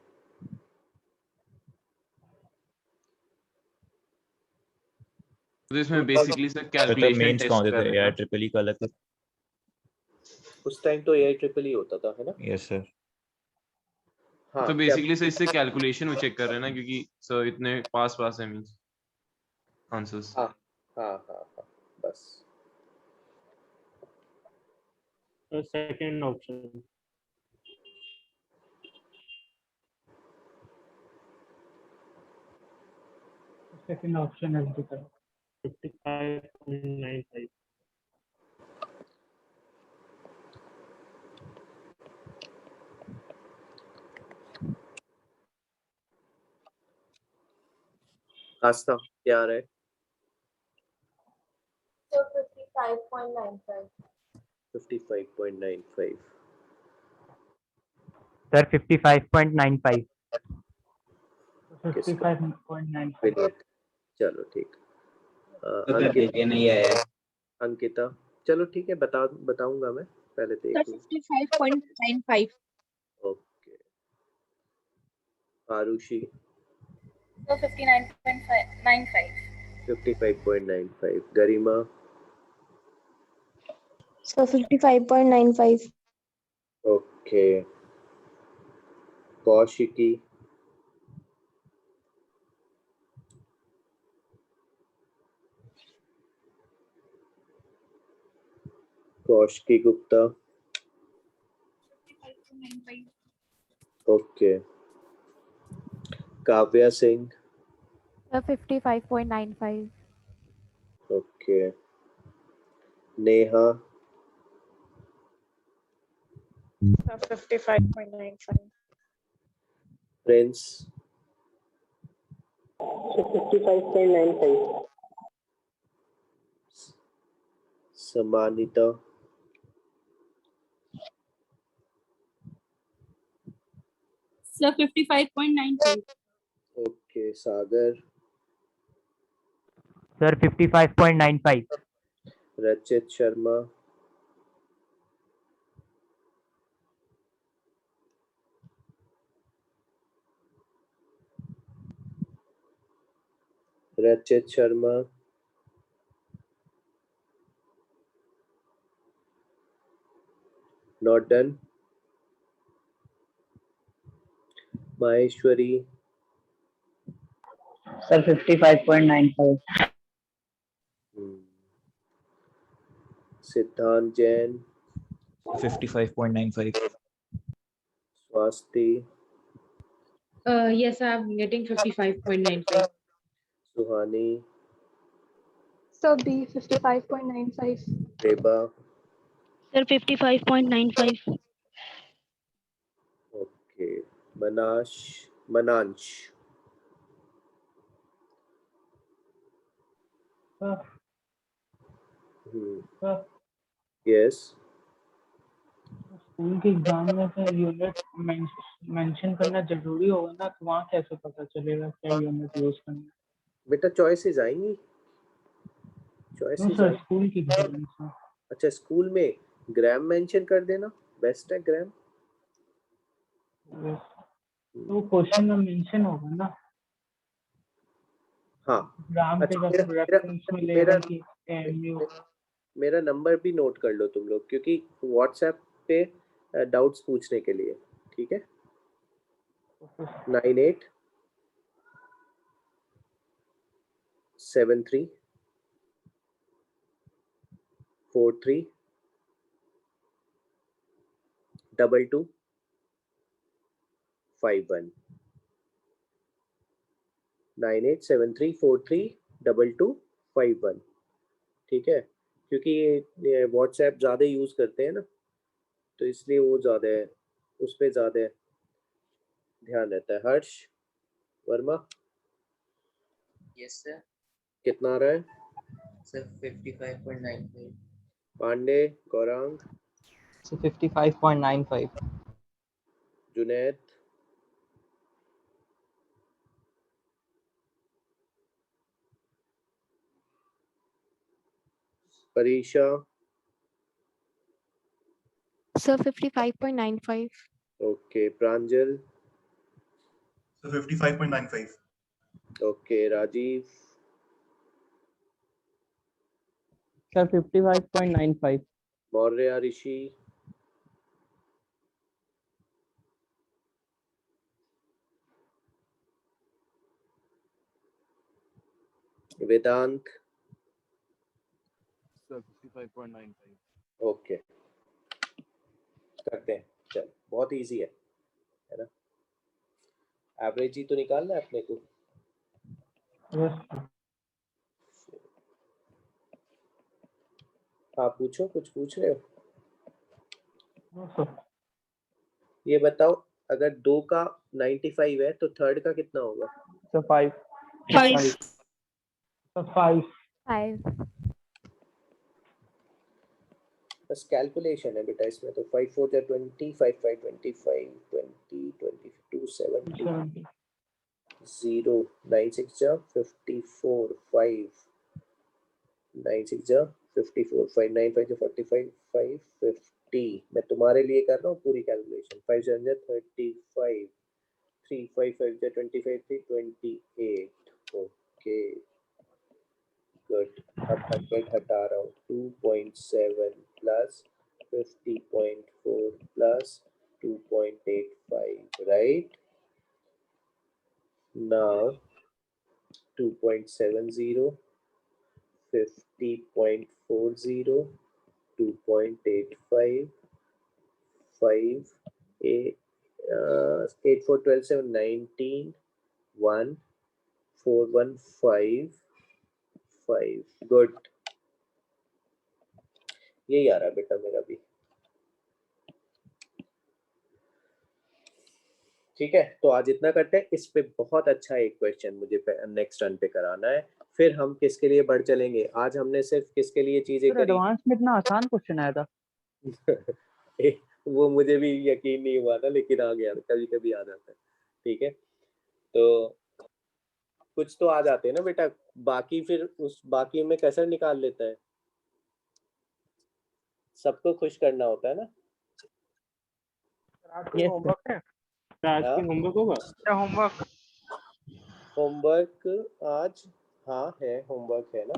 Speaker 8: तो इसमें बेसिकली सर
Speaker 7: तो
Speaker 8: कैलकुलेशन
Speaker 7: मेंस
Speaker 8: टेस्ट
Speaker 7: कौन से
Speaker 8: कर
Speaker 7: थे
Speaker 8: रहे
Speaker 7: यार?
Speaker 8: हैं।
Speaker 7: ट्रिपल ई का अलग था।
Speaker 1: उस टाइम तो एआई ट्रिपल ही होता था, है ना?
Speaker 7: Yes sir.
Speaker 1: हाँ,
Speaker 8: तो बेसिकली सर इससे कैलकुलेशन वो चेक कर रहे हैं ना, क्योंकि सर इतने पास है मींस आंसर्स।
Speaker 1: हाँ हाँ हाँ हाँ, बस।
Speaker 6: Second option.
Speaker 2: सेकंड ऑप्शन है इसकी तरफ।
Speaker 6: 55.95।
Speaker 1: आस्था क्या आ रहा है?
Speaker 3: So 55.95.
Speaker 1: 55.95।
Speaker 12: सर 55.95।
Speaker 2: 55.95।
Speaker 1: चलो ठीक।
Speaker 20: तो कर दीजिए, नहीं आया।
Speaker 1: अंकिता, चलो ठीक है, बताऊंगा मैं, पहले
Speaker 4: सर
Speaker 1: देख लूं।
Speaker 4: 55.95।
Speaker 1: Okay. Arushi
Speaker 3: So 59.95.
Speaker 1: 55.95। Garima
Speaker 19: So 55.95.
Speaker 1: Okay. Kaushiki Kaushiki Gupta okay. Kavya Singh
Speaker 19: So 55.95.
Speaker 1: Okay. Neha
Speaker 15: So 55.95.
Speaker 1: Prince
Speaker 15: 55.95.
Speaker 1: Samanita
Speaker 4: sir 55.95।
Speaker 1: Okay. Sagar
Speaker 12: sir 55.95।
Speaker 1: Rachit Sharma Rachit Sharma not done. Maheshwari
Speaker 16: sir 55.95।
Speaker 1: Siddhant Jain
Speaker 7: 55.95।
Speaker 1: Swati
Speaker 11: Yes, I'm getting 55.95.
Speaker 1: Suhani
Speaker 19: So B 55.95.
Speaker 1: Reba
Speaker 21: sir 55.95।
Speaker 1: Okay. Manansh yes.
Speaker 2: School के एग्जाम में सर यूनिट मेंशन करना जरूरी होगा ना, तो वहाँ कैसे पता चलेगा क्या यूनिट यूज करना है?
Speaker 1: बेटा चॉइसेस आएंगी,
Speaker 2: सर स्कूल की एग्जाम में।
Speaker 1: अच्छा, स्कूल में ग्राम मेंशन कर देना, बेस्ट है ग्राम।
Speaker 2: तो क्वेश्चन में मेंशन होगा ना।
Speaker 1: हाँ।
Speaker 2: ग्राम
Speaker 1: अच्छा,
Speaker 2: के रेफरेंस में लेगा कि एमयू।
Speaker 1: मेरा नंबर भी नोट कर लो तुम लोग, क्योंकि व्हाट्सएप पे डाउट्स पूछने के लिए, ठीक है? 98 73 43 22 51 9873432251। ठीक है, क्योंकि ये व्हाट्सएप ज़्यादा यूज़ करते हैं ना, तो इसलिए वो ज़्यादा है, उस पर ज़्यादा ध्यान रहता है। Harsh Verma,
Speaker 17: yes sir.
Speaker 1: कितना आ रहा है?
Speaker 17: Sir 55.95।
Speaker 1: Pandey Gaurang,
Speaker 16: So 55.95.
Speaker 1: Junaid, Parisha,
Speaker 19: Sir, 55.95.
Speaker 1: Okay, Pranjal,
Speaker 18: So 55.95.
Speaker 1: Okay, Rajeev,
Speaker 16: Sir, 55.95.
Speaker 1: Maurya Rishi, Vedant,
Speaker 22: Sir, 55.95.
Speaker 1: Okay, करते हैं। चल, बहुत इजी है ना? एवरेज ही तो निकालना है अपने को। आप पूछो, कुछ पूछ रहे हो? ये बताओ, अगर 2 का 95 है तो थर्ड का कितना होगा?
Speaker 13: So 5.
Speaker 21: 5.
Speaker 2: So 5.
Speaker 19: 5.
Speaker 1: बस कैलकुलेशन है बेटा इसमें, तो 5 4 जा 20, 5 5 25, 20 22 70 0 9 6 जा 54 5 9 6 जा 54 5 9 5 जा 45 5 50। मैं तुम्हारे लिए कर रहा हूँ पूरी कैलकुलेशन। 5 7 जा 35 3 5 5 जा 25 3 28। Okay good. अब 100 हटा रहा हूँ। 2.7 plus 50.4 plus 2.85, right? Now 2.70, 50.40, 2.85, 5, 8, 8 4 12 7 19, 1 4 1 5 5। Good, यही आ रहा है बेटा मेरा भी। ठीक है, तो आज इतना करते हैं। इस पे बहुत अच्छा एक क्वेश्चन मुझे नेक्स्ट रन पे कराना है, फिर हम किसके लिए बढ़ चलेंगे। आज हमने सिर्फ किसके लिए चीजें करी।
Speaker 16: एडवांस में इतना आसान क्वेश्चन आया था।
Speaker 1: वो मुझे भी यकीन नहीं हुआ था, लेकिन आ गया, कभी कभी आ जाता है। ठीक है, तो कुछ तो आ जाते हैं ना बेटा, बाकी फिर उस बाकी में कसर निकाल लेता है। सबको खुश करना होता है ना।
Speaker 6: होमवर्क है?
Speaker 1: हाँ?
Speaker 6: होमवर्क होगा क्या?
Speaker 1: होमवर्क आज, हाँ है, होमवर्क है ना।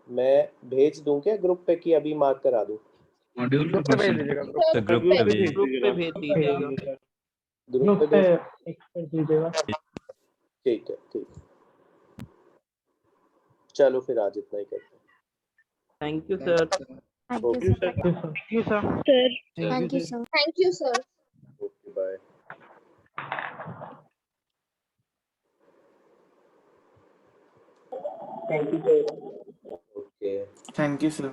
Speaker 1: मैं भेज दूं क्या ग्रुप पे कि अभी मार्क करा दूं?
Speaker 6: ग्रुप पे भेज दीजिएगा।
Speaker 7: ग्रुप पे भेज
Speaker 6: ग्रुप पे भेज दीजिएगा।
Speaker 1: ग्रुप पे
Speaker 2: कर दीजिएगा।
Speaker 1: ठीक है, ठीक। चलो फिर आज इतना ही करते हैं।
Speaker 6: Thank you sir.
Speaker 19: Thank you,
Speaker 1: okay
Speaker 19: sir.
Speaker 6: Thank you sir.
Speaker 19: Thank you, sir.
Speaker 3: Thank you, sir.
Speaker 1: Okay, bye.
Speaker 2: Thank you, sir.
Speaker 1: Okay,
Speaker 5: thank you sir.